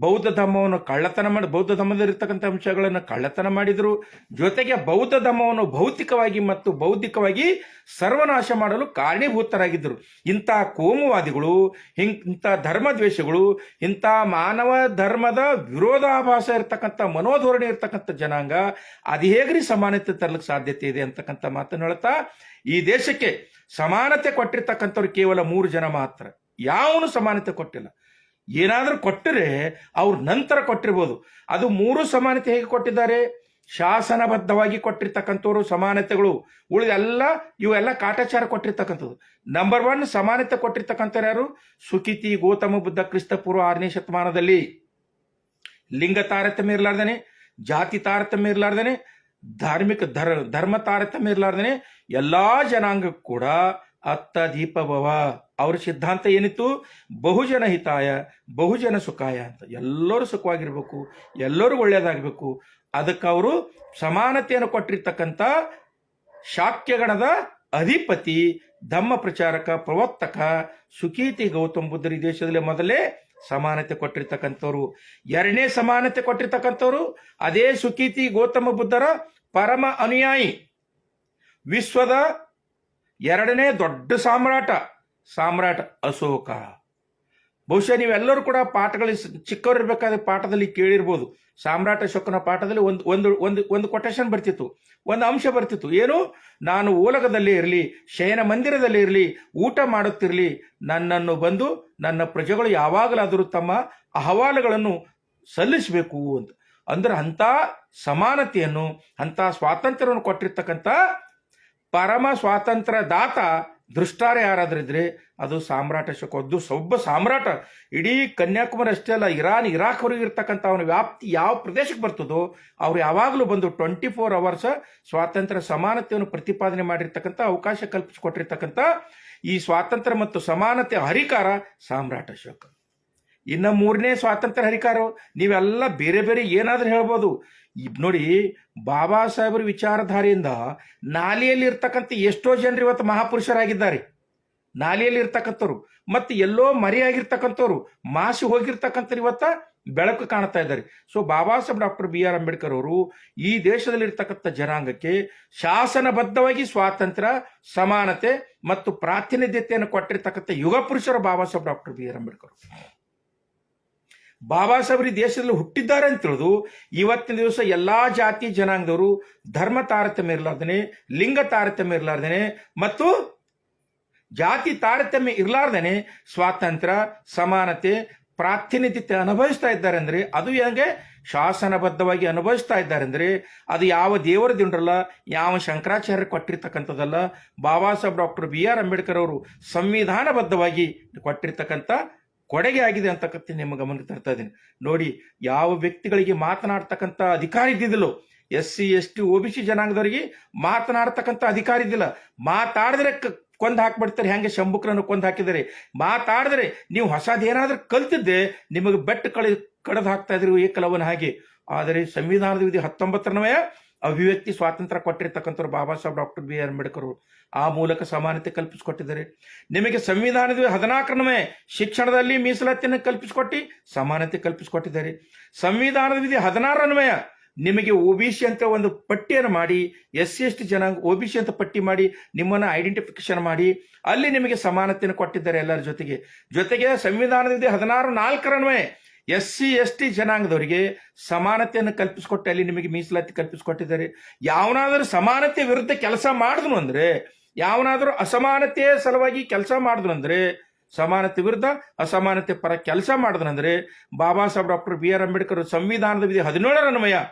ಬೌದ್ಧ ಧರ್ಮವನ್ನು ಕಳ್ಳತನ ಮಾಡಿ, ಬೌದ್ಧ ಧರ್ಮದಲ್ಲಿರ್ತಕ್ಕಂಥ ಅಂಶಗಳನ್ನು ಕಳ್ಳತನ ಮಾಡಿದರು. ಜೊತೆಗೆ ಬೌದ್ಧ ಧರ್ಮವನ್ನು ಭೌತಿಕವಾಗಿ ಮತ್ತು ಬೌದ್ಧಿಕವಾಗಿ ಸರ್ವನಾಶ ಮಾಡಲು ಕಾರಣೀಭೂತರಾಗಿದ್ದರು. ಇಂಥ ಕೋಮುವಾದಿಗಳು, ಇಂಥ ಧರ್ಮದ್ವೇಷಗಳು, ಇಂಥ ಮಾನವ ಧರ್ಮದ ವಿರೋಧಾಭಾಸ ಇರತಕ್ಕಂಥ ಮನೋಧೋರಣೆ ಇರತಕ್ಕಂಥ ಜನಾಂಗ ಅದು ಹೇಗ್ರಿ ಸಮಾನತೆ ತರಲಿಕ್ಕೆ ಸಾಧ್ಯತೆ ಇದೆ ಅಂತಕ್ಕಂಥ ಮಾತನ್ನು ಹೇಳ್ತಾ, ಈ ದೇಶಕ್ಕೆ ಸಮಾನತೆ ಕೊಟ್ಟಿರ್ತಕ್ಕಂಥವ್ರು ಕೇವಲ 3 ಜನ ಮಾತ್ರ. ಯಾವನು ಸಮಾನತೆ ಕೊಟ್ಟಿಲ್ಲ. ಏನಾದರೂ ಕೊಟ್ಟರೆ ಅವ್ರ ನಂತರ ಕೊಟ್ಟಿರ್ಬೋದು. ಅದು 3 ಸಮಾನತೆ ಹೇಗೆ ಕೊಟ್ಟಿದ್ದಾರೆ? ಶಾಸನಬದ್ಧವಾಗಿ ಕೊಟ್ಟಿರ್ತಕ್ಕಂಥವ್ರು ಸಮಾನತೆಗಳು. ಇವೆಲ್ಲ ಕಾಟಾಚಾರ ಕೊಟ್ಟಿರ್ತಕ್ಕಂಥದ್ದು. ನಂಬರ್ 1 ಸಮಾನತೆ ಕೊಟ್ಟಿರ್ತಕ್ಕಂಥವ್ರು ಯಾರು? ಸುಖಿತಿ ಗೌತಮ ಬುದ್ಧ ಕ್ರಿಸ್ತ ಪೂರ್ವ 6ನೇ ಶತಮಾನದಲ್ಲಿ ಲಿಂಗ ತಾರತಮ್ಯ ಇರಲಾರ್ದೇನೆ, ಜಾತಿ ತಾರತಮ್ಯ ಇರಲಾರ್ದೇನೆ, ಧಾರ್ಮಿಕ ಧರ್ಮ ತಾರತಮ್ಯ ಇರಲಾರ್ದೇನೆ ಎಲ್ಲಾ ಜನಾಂಗಕ್ಕೂ ಕೂಡ ಅತ್ತ ದೀಪಭವ. ಅವ್ರ ಸಿದ್ಧಾಂತ ಏನಿತ್ತು? ಬಹುಜನ ಹಿತಾಯ ಬಹುಜನ ಸುಖಾಯ ಅಂತ. ಎಲ್ಲರೂ ಸುಖವಾಗಿರ್ಬೇಕು, ಎಲ್ಲರೂ ಒಳ್ಳೇದಾಗಬೇಕು. ಅದಕ್ಕೆ ಅವರು ಸಮಾನತೆಯನ್ನು ಕೊಟ್ಟಿರ್ತಕ್ಕಂಥ ಶಾಕ್ಯಗಣದ ಅಧಿಪತಿ, ಧಮ್ಮ ಪ್ರಚಾರಕ, ಪ್ರವರ್ತಕ ಸುಖೀತಿ ಗೌತಮ ಬುದ್ಧರ ಈ ದೇಶದಲ್ಲಿ ಮೊದಲೇ ಸಮಾನತೆ ಕೊಟ್ಟಿರ್ತಕ್ಕಂಥವ್ರು. 2ನೇ ಸಮಾನತೆ ಕೊಟ್ಟಿರ್ತಕ್ಕಂಥವ್ರು ಅದೇ ಸುಖೀತಿ ಗೌತಮ ಬುದ್ಧರ ಪರಮ ಅನುಯಾಯಿ, ವಿಶ್ವದ 2ನೇ ದೊಡ್ಡ ಸಾಮ್ರಾಟ ಅಶೋಕ. ಬಹುಶಃ ನೀವೆಲ್ಲರೂ ಕೂಡ ಪಾಠಗಳು ಚಿಕ್ಕವರಿರ್ಬೇಕಾದ ಪಾಠದಲ್ಲಿ ಕೇಳಿರ್ಬೋದು. ಸಾಮ್ರಾಟ ಅಶೋಕನ ಪಾಠದಲ್ಲಿ ಒಂದು ಒಂದು ಒಂದು ಒಂದು ಕೊಟೇಶನ್ ಬರ್ತಿತ್ತು, ಒಂದು ಅಂಶ ಬರ್ತಿತ್ತು. ಏನು? ನಾನು ಓಲಗದಲ್ಲಿ ಇರಲಿ, ಶಯನ ಮಂದಿರದಲ್ಲಿ ಇರಲಿ, ಊಟ ಮಾಡುತ್ತಿರಲಿ, ನನ್ನನ್ನು ಬಂದು ನನ್ನ ಪ್ರಜೆಗಳು ಯಾವಾಗಲಾದರೂ ತಮ್ಮ ಅಹವಾಲುಗಳನ್ನು ಸಲ್ಲಿಸಬೇಕು ಅಂತ. ಅಂದ್ರೆ ಅಂಥ ಸಮಾನತೆಯನ್ನು, ಅಂಥ ಸ್ವಾತಂತ್ರ್ಯವನ್ನು ಕೊಟ್ಟಿರ್ತಕ್ಕಂಥ ಪರಮ ಸ್ವಾತಂತ್ರ್ಯ ದಾತ ದೃಷ್ಟಾರ ಯಾರಾದ್ರಿದ್ರೆ ಅದು ಸಾಮ್ರಾಟ ಅಶೋಕ. ಒಬ್ಬ ಸಾಮ್ರಾಟ. ಇಡೀ ಕನ್ಯಾಕುಮಾರಿ ಅಷ್ಟೇ ಅಲ್ಲ, ಇರಾನ್ ಇರಾಕ್ವರೆಗೂ ಇರ್ತಕ್ಕಂಥ ಅವನ ವ್ಯಾಪ್ತಿ ಯಾವ ಪ್ರದೇಶಕ್ಕೆ ಬರ್ತದೋ ಅವ್ರು ಯಾವಾಗಲೂ ಬಂದು 24 hours ಸ್ವಾತಂತ್ರ್ಯ ಸಮಾನತೆಯನ್ನು ಪ್ರತಿಪಾದನೆ ಮಾಡಿರ್ತಕ್ಕಂಥ, ಅವಕಾಶ ಕಲ್ಪಿಸಿಕೊಟ್ಟಿರ್ತಕ್ಕಂಥ ಈ ಸ್ವಾತಂತ್ರ್ಯ ಮತ್ತು ಸಮಾನತೆ ಹರಿಕಾರ ಸಾಮ್ರಾಟ ಅಶೋಕ. ಇನ್ನು ಮೂರನೇ ಸ್ವಾತಂತ್ರ್ಯ ಹರಿಕಾರ ನೀವೆಲ್ಲ ಬೇರೆ ಬೇರೆ ಏನಾದ್ರೂ ಹೇಳ್ಬೋದು. ನೋಡಿ, ಬಾಬಾ ಸಾಹೇಬರ ವಿಚಾರಧಾರೆಯಿಂದ ನಾಲಿಯಲ್ಲಿ ಇರ್ತಕ್ಕಂಥ ಎಷ್ಟೋ ಜನರು ಇವತ್ತು ಮಹಾಪುರುಷರಾಗಿದ್ದಾರೆ. ನಾಲಿಯಲ್ಲಿ ಇರ್ತಕ್ಕಂಥವ್ರು ಮತ್ತು ಎಲ್ಲೋ ಮರೆಯಾಗಿರ್ತಕ್ಕಂಥವ್ರು, ಮಾಸಿ ಹೋಗಿರ್ತಕ್ಕಂಥವ್ರು ಇವತ್ತ ಬೆಳಕು ಕಾಣ್ತಾ ಇದ್ದಾರೆ. So Baba Saheb doctor BR Ambedkar ಅವರು ಈ ದೇಶದಲ್ಲಿರ್ತಕ್ಕಂಥ ಜನಾಂಗಕ್ಕೆ ಶಾಸನಬದ್ಧವಾಗಿ ಸ್ವಾತಂತ್ರ್ಯ, ಸಮಾನತೆ ಮತ್ತು ಪ್ರಾತಿನಿಧ್ಯತೆಯನ್ನು ಕೊಟ್ಟಿರ್ತಕ್ಕಂಥ ಯುಗ ಪುರುಷರು ಬಾಬಾ ಸಾಹೇಬ್ ಡಾಕ್ಟರ್ BR ಅಂಬೇಡ್ಕರ್. ಬಾಬಾ ಸಾಹೇಬ್ರು ಈ ದೇಶದಲ್ಲಿ ಹುಟ್ಟಿದ್ದಾರೆ ಅಂತ ತಿಳಿದು ಇವತ್ತಿನ ದಿವಸ ಎಲ್ಲಾ ಜಾತಿ ಜನಾಂಗದವರು ಧರ್ಮ ತಾರತಮ್ಯ ಇರಲಾರ್ದೇನೆ, ಲಿಂಗ ತಾರತಮ್ಯ ಇರಲಾರ್ದೇನೆ ಮತ್ತು ಜಾತಿ ತಾರತಮ್ಯ ಇರಲಾರ್ದೇನೆ ಸ್ವಾತಂತ್ರ್ಯ, ಸಮಾನತೆ, ಪ್ರಾತಿನಿಧ್ಯತೆ ಅನುಭವಿಸ್ತಾ ಇದ್ದಾರೆ ಅಂದ್ರೆ ಅದು ಹೆಂಗೆ? ಶಾಸನಬದ್ಧವಾಗಿ ಅನುಭವಿಸ್ತಾ ಇದ್ದಾರೆ ಅಂದ್ರೆ ಅದು ಯಾವ ದೇವರದಿಂಡ್ರಲ್ಲ, ಯಾವ ಶಂಕರಾಚಾರ್ಯ ಕೊಟ್ಟಿರ್ತಕ್ಕಂಥದ್ದಲ್ಲ, ಬಾಬಾ ಸಾಹೇಬ್ ಡಾಕ್ಟರ್ BR ಅಂಬೇಡ್ಕರ್ ಅವರು ಸಂವಿಧಾನಬದ್ಧವಾಗಿ ಕೊಟ್ಟಿರ್ತಕ್ಕಂಥ ಕೊಡುಗೆ ಆಗಿದೆ ಅಂತಕ್ಕಂಥ ನಿಮ್ಮ ಗಮನಕ್ಕೆ ತರ್ತಾ ಇದ್ದೀನಿ. ನೋಡಿ, ಯಾವ ವ್ಯಕ್ತಿಗಳಿಗೆ ಮಾತನಾಡ್ತಕ್ಕಂಥ ಅಧಿಕಾರ ಇದ್ದಿದ್ದಿಲ್ಲೋ, SC ST OBC ಜನಾಂಗದವರಿಗೆ ಮಾತನಾಡ್ತಕ್ಕಂಥ ಅಧಿಕಾರ ಇದ್ದಿಲ್ಲ. ಮಾತಾಡಿದ್ರೆ ಕೊಂದು ಹಾಕ್ಬಿಡ್ತಾರೆ, ಹೆಂಗೆ ಶಂಭುಕರನ್ನು ಕೊಂದು ಹಾಕಿದರೆ. ಮಾತಾಡಿದ್ರೆ ನೀವು ಹೊಸದೇನಾದ್ರೂ ಕಲ್ತಿದ್ದೆ ನಿಮಗೆ ಬೆಟ್ಟು ಕಳೆದು ಹಾಕ್ತಾ ಇದ್ರು ಏಕಲವನ ಹಾಗೆ. ಆದರೆ ಸಂವಿಧಾನದ ವಿಧಿ 19ನೇ ಅಭಿವ್ಯಕ್ತಿ ಸ್ವಾತಂತ್ರ್ಯ ಕೊಟ್ಟಿರ್ತಕ್ಕಂಥವ್ರು Babasaheb doctor BR Ambedkar ಅವರು. ಆ ಮೂಲಕ ಸಮಾನತೆ ಕಲ್ಪಿಸಿಕೊಟ್ಟಿದ್ದಾರೆ. ನಿಮಗೆ ಸಂವಿಧಾನದ 14ನೇ ಶಿಕ್ಷಣದಲ್ಲಿ ಮೀಸಲಾತಿಯನ್ನು ಕಲ್ಪಿಸಿಕೊಟ್ಟು ಸಮಾನತೆ ಕಲ್ಪಿಸಿಕೊಟ್ಟಿದ್ದಾರೆ. ಸಂವಿಧಾನದ ವಿಧಿ 16ನೇ ನಿಮಗೆ OBC ಅಂತ ಒಂದು ಪಟ್ಟಿಯನ್ನು ಮಾಡಿ, SC ST ಜನಾಂಗ OBC ಅಂತ ಪಟ್ಟಿ ಮಾಡಿ ನಿಮ್ಮನ್ನು ಐಡೆಂಟಿಫಿಕೇಶನ್ ಮಾಡಿ ಅಲ್ಲಿ ನಿಮಗೆ ಸಮಾನತೆಯನ್ನು ಕೊಟ್ಟಿದ್ದಾರೆ ಎಲ್ಲರ ಜೊತೆಗೆ ಸಂವಿಧಾನದ ವಿಧಿ 16(4) SC ST ಜನಾಂಗದವರಿಗೆ ಸಮಾನತೆಯನ್ನು ಕಲ್ಪಿಸಿಕೊಟ್ಟು ಅಲ್ಲಿ ನಿಮಗೆ ಮೀಸಲಾತಿ ಕಲ್ಪಿಸಿಕೊಟ್ಟಿದ್ದಾರೆ. ಯಾವನಾದರೂ ಸಮಾನತೆ ವಿರುದ್ಧ ಕೆಲಸ ಮಾಡಿದ್ರು ಅಂದ್ರೆ, ಯಾವನಾದರೂ ಅಸಮಾನತೆಯ ಸಲುವಾಗಿ ಕೆಲಸ ಮಾಡಿದ್ರು ಅಂದ್ರೆ, ಸಮಾನತೆ ವಿರುದ್ಧ ಅಸಮಾನತೆ ಪರ ಕೆಲಸ ಮಾಡಿದ್ರಂದ್ರೆ ಬಾಬಾ ಸಾಹೇಬ್ ಡಾಕ್ಟರ್ BR ಅಂಬೇಡ್ಕರ್ ಸಂವಿಧಾನದ ವಿಧಿ 17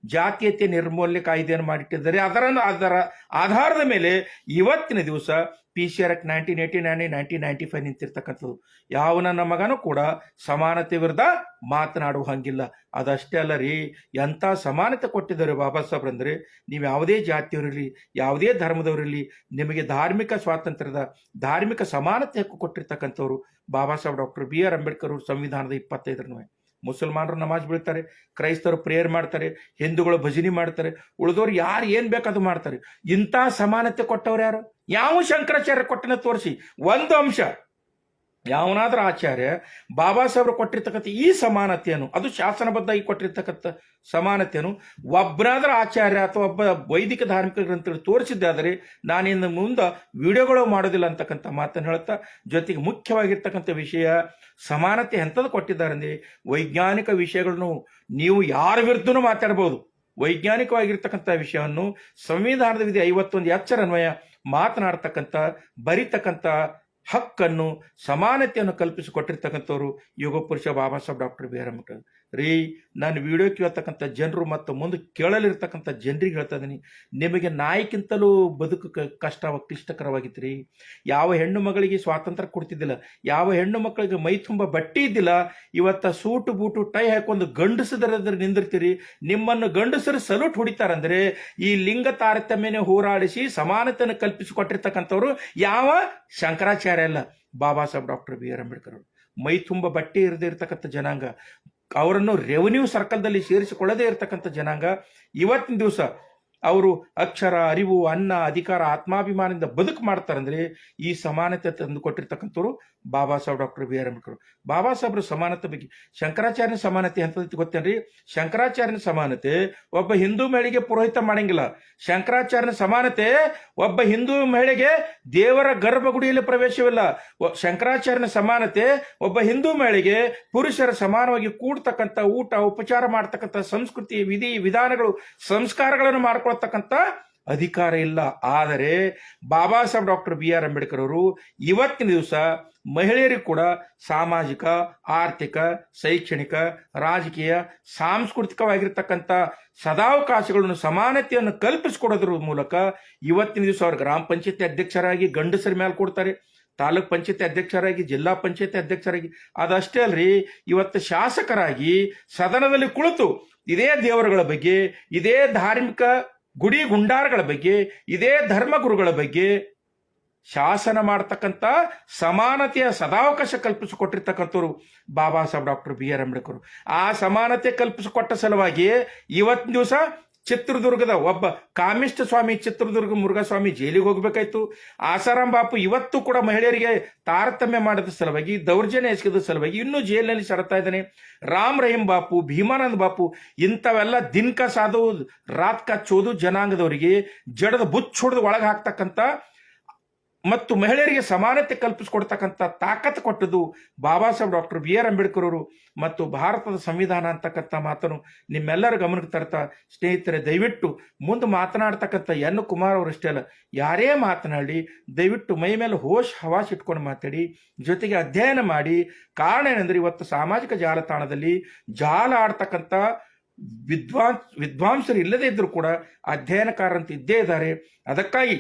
ಜಾತೀಯತೆ ನಿರ್ಮೂಲನೆ ಕಾಯ್ದೆಯನ್ನು ಮಾಡಿಟ್ಟಿದ್ದಾರೆ. ಅದರ ಆಧಾರದ ಮೇಲೆ ಇವತ್ತಿನ ದಿವಸ PCR Act 1989 1995 ನಿಂತಿರ್ತಕ್ಕಂಥದ್ದು. ಯಾವ ನನ್ನ ಮಗನೂ ಕೂಡ ಸಮಾನತೆ ವಿರುದ್ಧ ಮಾತನಾಡುವ ಹಂಗಿಲ್ಲ. ಅದಷ್ಟೇ ಅಲ್ಲ ರೀ, ಎಂಥ ಸಮಾನತೆ ಕೊಟ್ಟಿದ್ದಾರೆ ಬಾಬಾ ಸಾಹೇಬ್ರು ಅಂದ್ರೆ, ನೀವು ಯಾವುದೇ ಜಾತಿಯವರಿರಲಿ, ಯಾವುದೇ ಧರ್ಮದವರಿರಲಿ, ನಿಮಗೆ ಧಾರ್ಮಿಕ ಸ್ವಾತಂತ್ರ್ಯದ, ಧಾರ್ಮಿಕ ಸಮಾನತೆ ಹಕ್ಕು ಕೊಟ್ಟಿರ್ತಕ್ಕಂಥವ್ರು Babasaheb doctor BR Ambedkar ಅವರು ಸಂವಿಧಾನದ 25ನೇ. ಮುಸಲ್ಮಾನರು ನಮಾಜ್ ಬೀಳ್ತಾರೆ, ಕ್ರೈಸ್ತರು ಪ್ರೇಯರ್ ಮಾಡ್ತಾರೆ, ಹಿಂದೂಗಳು ಭಜನೆ ಮಾಡ್ತಾರೆ, ಉಳಿದವ್ರು ಯಾರು ಏನ್ ಬೇಕಾದ್ರು ಮಾಡ್ತಾರೆ. ಇಂಥ ಸಮಾನತೆ ಕೊಟ್ಟವ್ರು ಯಾರು? ಯಾವ ಶಂಕರಾಚಾರ್ಯ ಕೊಟ್ಟನ ತೋರಿಸಿ ಒಂದು ಅಂಶ. ಯಾವನಾದ್ರೂ ಆಚಾರ್ಯ ಬಾಬಾ ಸಾಹೇಬ್ರು ಕೊಟ್ಟಿರ್ತಕ್ಕಂಥ ಈ ಸಮಾನತೆಯನ್ನು, ಅದು ಶಾಸನಬದ್ಧವಾಗಿ ಕೊಟ್ಟಿರ್ತಕ್ಕಂಥ ಸಮಾನತೆಯನ್ನು ಒಬ್ಬನಾದ್ರೂ ಆಚಾರ್ಯ ಅಥವಾ ಒಬ್ಬ ವೈದಿಕ ಧಾರ್ಮಿಕ ಗ್ರಂಥಗಳು ತೋರಿಸಿದ್ದಾದರೆ ನಾನಿನ್ನು ಮುಂದೆ ವಿಡಿಯೋಗಳು ಮಾಡೋದಿಲ್ಲ ಅಂತಕ್ಕಂಥ ಮಾತನ್ನು ಹೇಳ್ತಾ, ಜೊತೆಗೆ ಮುಖ್ಯವಾಗಿರ್ತಕ್ಕಂಥ ವಿಷಯ ಸಮಾನತೆ ಎಂಥದ್ದು ಕೊಟ್ಟಿದ್ದಾರೆ ಅಂದರೆ, ವೈಜ್ಞಾನಿಕ ವಿಷಯಗಳನ್ನು ನೀವು ಯಾರ ವಿರುದ್ಧನೂ ಮಾತಾಡಬಹುದು. ವೈಜ್ಞಾನಿಕವಾಗಿರ್ತಕ್ಕಂಥ ವಿಷಯವನ್ನು ಸಂವಿಧಾನದ ವಿಧಿ 51 ಎಚ್ಚರನ್ವಯ ಮಾತನಾಡ್ತಕ್ಕಂಥ, ಬರಿತಕ್ಕಂಥ ಹಕ್ಕನ್ನು, ಸಮಾನತೆಯನ್ನು ಕಲ್ಪಿಸಿಕೊಟ್ಟಿರ್ತಕ್ಕಂಥವ್ರು ಯುಗ ಪುರುಷ ಬಾಬಾ ಸಾಹೇಬ್ ಡಾಕ್ಟರ್ BR ಅಂಬೇಡ್ಕರ್ ರೀ. ನಾನು ವಿಡಿಯೋ ಕೇಳ್ತಕ್ಕಂಥ ಜನರು ಮತ್ತು ಮುಂದೆ ಕೇಳಲಿರ್ತಕ್ಕಂಥ ಜನರಿಗೆ ಹೇಳ್ತಾ ಇದ್ದೀನಿ, ನಿಮಗೆ ನಾಯಿಗಿಂತಲೂ ಬದುಕು ಕ್ಲಿಷ್ಟಕರವಾಗಿತ್ತು ರೀ. ಯಾವ ಹೆಣ್ಣು ಮಗಳಿಗೆ ಸ್ವಾತಂತ್ರ್ಯ ಕೊಡ್ತಿದ್ದಿಲ್ಲ, ಯಾವ ಹೆಣ್ಣು ಮಕ್ಕಳಿಗೆ ಮೈ ತುಂಬ ಬಟ್ಟೆ ಇದ್ದಿಲ್ಲ, ಇವತ್ತ ಸೂಟು ಬೂಟು ಟೈ ಹಾಕೊಂಡು ಗಂಡಸದ್ರ ನಿಂದಿರ್ತೀರಿ. ನಿಮ್ಮನ್ನು ಗಂಡಸರು ಸಲ್ಯೂಟ್ ಹೊಡಿತಾರಂದ್ರೆ ಈ ಲಿಂಗ ತಾರತಮ್ಯನೇ ಹೋರಾಡಿಸಿ ಸಮಾನತೆಯನ್ನು ಕಲ್ಪಿಸಿಕೊಟ್ಟಿರ್ತಕ್ಕಂಥವ್ರು ಯಾವ ಶಂಕರಾಚಾರ್ಯ ಅಲ್ಲ, ಬಾಬಾ ಸಾಹೇಬ್ ಡಾಕ್ಟರ್ BR ಅಂಬೇಡ್ಕರ್ ಅವರು. ಮೈ ತುಂಬ ಬಟ್ಟೆ ಇರದೇ ಇರತಕ್ಕಂಥ ಜನಾಂಗ, ಅವರನ್ನು ರೆವೆನ್ಯೂ ಸರ್ಕಲ್ದಲ್ಲಿ ಸೇರಿಸಿಕೊಳ್ಳದೇ ಇರತಕ್ಕಂಥ ಜನಾಂಗ ಇವತ್ತಿನ ದಿವಸ ಅವರು ಅಕ್ಷರ, ಅರಿವು, ಅನ್ನ, ಅಧಿಕಾರ, ಆತ್ಮಾಭಿಮಾನದಿಂದ ಬದುಕು ಮಾಡ್ತಾರಂದ್ರೆ ಈ ಸಮಾನತೆ ತಂದು ಕೊಟ್ಟಿರ್ತಕ್ಕಂಥವ್ರು Babasaheb doctor B R Ambedkar. ಬಾಬಾ ಸಾಹೇಬ್ರ ಸಮಾನತೆ ಬಗ್ಗೆ ಶಂಕರಾಚಾರ್ಯನ ಸಮಾನತೆ ಅಂತ ಗೊತ್ತೇನ್ರಿ? ಶಂಕರಾಚಾರ್ಯನ ಸಮಾನತೆ ಒಬ್ಬ ಹಿಂದೂ ಮಹಿಳೆಗೆ ಪುರೋಹಿತ ಮಾಡಂಗಿಲ್ಲ. ಶಂಕರಾಚಾರ್ಯನ ಸಮಾನತೆ ಒಬ್ಬ ಹಿಂದೂ ಮಹಿಳೆಗೆ ದೇವರ ಗರ್ಭಗುಡಿಯಲ್ಲಿ ಪ್ರವೇಶವಿಲ್ಲ. ಶಂಕರಾಚಾರ್ಯನ ಸಮಾನತೆ ಒಬ್ಬ ಹಿಂದೂ ಮಹಿಳೆಗೆ ಪುರುಷರ ಸಮಾನವಾಗಿ ಕೂಡ್ತಕ್ಕಂಥ ಊಟ ಉಪಚಾರ ಮಾಡ್ತಕ್ಕಂಥ ಸಂಸ್ಕೃತಿ, ವಿಧಿ ವಿಧಾನಗಳು, ಸಂಸ್ಕಾರಗಳನ್ನು ಮಾಡ್ಕೊಳ್ತಕ್ಕಂಥ ಅಧಿಕಾರ ಇಲ್ಲ. ಆದರೆ Babasaheb doctor B R Ambedkar ಅವರು ಇವತ್ತಿನ ದಿವಸ ಮಹಿಳೆಯರಿಗೂ ಕೂಡ ಸಾಮಾಜಿಕ, ಆರ್ಥಿಕ, ಶೈಕ್ಷಣಿಕ, ರಾಜಕೀಯ, ಸಾಂಸ್ಕೃತಿಕವಾಗಿರ್ತಕ್ಕಂಥ ಸದಾವಕಾಶಗಳನ್ನು, ಸಮಾನತೆಯನ್ನು ಕಲ್ಪಿಸಿಕೊಡೋದ್ರ ಮೂಲಕ ಇವತ್ತಿನ ದಿವಸ ಅವರು ಗ್ರಾಮ ಪಂಚಾಯತಿ ಅಧ್ಯಕ್ಷರಾಗಿ ಗಂಡಸರ ಮೇಲೆ ಕೊಡ್ತಾರೆ, ತಾಲೂಕ್ ಪಂಚಾಯತಿ ಅಧ್ಯಕ್ಷರಾಗಿ, ಜಿಲ್ಲಾ ಪಂಚಾಯತಿ ಅಧ್ಯಕ್ಷರಾಗಿ, ಅದಷ್ಟೇ ಅಲ್ರಿ ಇವತ್ತು ಶಾಸಕರಾಗಿ ಸದನದಲ್ಲಿ ಕುಳಿತು ಇದೇ ದೇವರುಗಳ ಬಗ್ಗೆ, ಇದೇ ಧಾರ್ಮಿಕ ಗುಡಿ ಗುಂಡಾರಗಳ ಬಗ್ಗೆ, ಇದೇ ಧರ್ಮಗುರುಗಳ ಬಗ್ಗೆ ಶಾಸನ ಮಾಡ್ತಕ್ಕಂಥ ಸಮಾನತೆಯ ಸದಾವಕಾಶ ಕಲ್ಪಿಸಿಕೊಟ್ಟಿರ್ತಕ್ಕಂಥವ್ರು Babasaheb doctor B R Ambedkar. ಆ ಸಮಾನತೆ ಕಲ್ಪಿಸಿಕೊಟ್ಟ ಸಲುವಾಗಿ ಇವತ್ತಿನ ದಿವಸ ಚಿತ್ರದುರ್ಗದ ಒಬ್ಬ ಕಾಮಿಷ್ಟ ಸ್ವಾಮಿ, ಚಿತ್ರದುರ್ಗ ಮುರುಘಾಸ್ವಾಮಿ ಜೈಲಿಗೆ ಹೋಗ್ಬೇಕಾಯ್ತು. ಆಸಾರಾಮ್ ಬಾಪು ಇವತ್ತು ಕೂಡ ಮಹಿಳೆಯರಿಗೆ ತಾರತಮ್ಯ ಮಾಡಿದ ಸಲುವಾಗಿ, ದೌರ್ಜನ್ಯ ಎಸಗಿದ ಸಲುವಾಗಿ ಇನ್ನೂ ಜೈಲಿನಲ್ಲಿ ಸರತಾ ಇದ್ದಾನೆ. ರಾಮ್ ರಹೀಂ ಬಾಪು, ಭೀಮಾನಂದ ಬಾಪು ಇಂಥವೆಲ್ಲ ದಿನಕ ಸಾಧು ರಾತ್ ಕಚ್ಚೋದು ಜನಾಂಗದವರಿಗೆ ಜಡದ ಬುಚ್ಚ ಹೊಡೆದು ಒಳಗೆ ಹಾಕ್ತಕ್ಕಂಥ ಮತ್ತು ಮಹಿಳೆಯರಿಗೆ ಸಮಾನತೆ ಕಲ್ಪಿಸಿಕೊಡ್ತಕ್ಕಂಥ ತಾಕತ್ತು ಕೊಟ್ಟದ್ದು Babasaheb doctor B R Ambedkar ಅವರು. ಮತ್ತು ಭಾರತದ ಸಂವಿಧಾನ ಅಂತಕ್ಕಂಥ ಮಾತನ್ನು ನಿಮ್ಮೆಲ್ಲರ ಗಮನಕ್ಕೆ ತರ್ತಾ, ಸ್ನೇಹಿತರೆ ದಯವಿಟ್ಟು ಮುಂದೆ ಮಾತನಾಡ್ತಕ್ಕಂಥ ಎನ್ ಕುಮಾರ್ ಅವರಷ್ಟೇ ಅಲ್ಲ, ಯಾರೇ ಮಾತನಾಡಿ ದಯವಿಟ್ಟು ಮೈ ಮೇಲೆ ಹವಾಸ್ ಇಟ್ಕೊಂಡು ಮಾತಾಡಿ, ಜೊತೆಗೆ ಅಧ್ಯಯನ ಮಾಡಿ. ಕಾರಣ ಏನಂದ್ರೆ ಇವತ್ತು ಸಾಮಾಜಿಕ ಜಾಲತಾಣದಲ್ಲಿ ಜಾಲ ಆಡ್ತಕ್ಕಂಥ ವಿದ್ವಾಂಸರು ಇಲ್ಲದೇ ಇದ್ರೂ ಕೂಡ ಅಧ್ಯಯನಕಾರರಂತ ಇದ್ದೇ ಇದ್ದಾರೆ. ಅದಕ್ಕಾಗಿ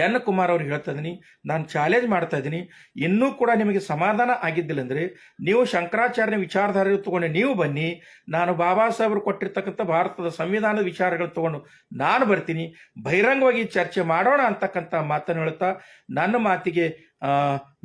ಎನ್ ಕುಮಾರ್ ಅವ್ರಿಗೆ ಹೇಳ್ತಾ ಇದ್ದೀನಿ, ನಾನು ಚಾಲೆಂಜ್ ಮಾಡ್ತಾ ಇದ್ದೀನಿ, ಇನ್ನೂ ಕೂಡ ನಿಮಗೆ ಸಮಾಧಾನ ಆಗಿದ್ದಿಲ್ಲ ಅಂದರೆ ನೀವು ಶಂಕರಾಚಾರ್ಯನ ವಿಚಾರಧಾರೆ ತಗೊಂಡು ನೀವು ಬನ್ನಿ, ನಾನು ಬಾಬಾ ಸಾಹೇಬರು ಕೊಟ್ಟಿರ್ತಕ್ಕಂಥ ಭಾರತದ ಸಂವಿಧಾನದ ವಿಚಾರಗಳು ತಗೊಂಡು ನಾನು ಬರ್ತೀನಿ, ಬಹಿರಂಗವಾಗಿ ಚರ್ಚೆ ಮಾಡೋಣ ಅಂತಕ್ಕಂಥ ಮಾತನ್ನು ಹೇಳ್ತಾ ನನ್ನ ಮಾತಿಗೆ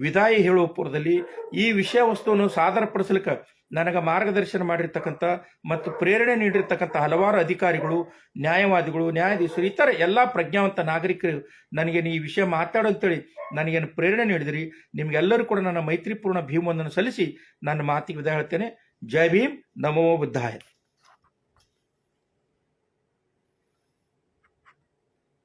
ವಿದಾಯ ಹೇಳುವ ಪೂರ್ವದಲ್ಲಿ ಈ ವಿಷಯ ವಸ್ತುವನ್ನು ಸಾದರಪಡಿಸಲಿಕ್ಕೆ ನನಗೆ ಮಾರ್ಗದರ್ಶನ ಮಾಡಿರ್ತಕ್ಕಂಥ ಮತ್ತು ಪ್ರೇರಣೆ ನೀಡಿರ್ತಕ್ಕಂಥ ಹಲವಾರು ಅಧಿಕಾರಿಗಳು, ನ್ಯಾಯವಾದಿಗಳು, ನ್ಯಾಯಾಧೀಶರು, ಇತರ ಎಲ್ಲ ಪ್ರಜ್ಞಾವಂತ ನಾಗರಿಕರು ನನಗೆ ಈ ವಿಷಯ ಮಾತಾಡೋ ಅಂತೇಳಿ ನನಗೇನು ಪ್ರೇರಣೆ ನೀಡಿದಿರಿ. ನಿಮಗೆಲ್ಲರೂ ಕೂಡ ನನ್ನ ಮೈತ್ರಿಪೂರ್ಣ ಭೀಮವನ್ನು ಸಲ್ಲಿಸಿ ನನ್ನ ಮಾತಿಗೆ ವಿದಾಯ ಹೇಳ್ತೇನೆ. ಜೈ ಭೀಮ್, ನಮೋ ಬುದ್ಧಾಯ.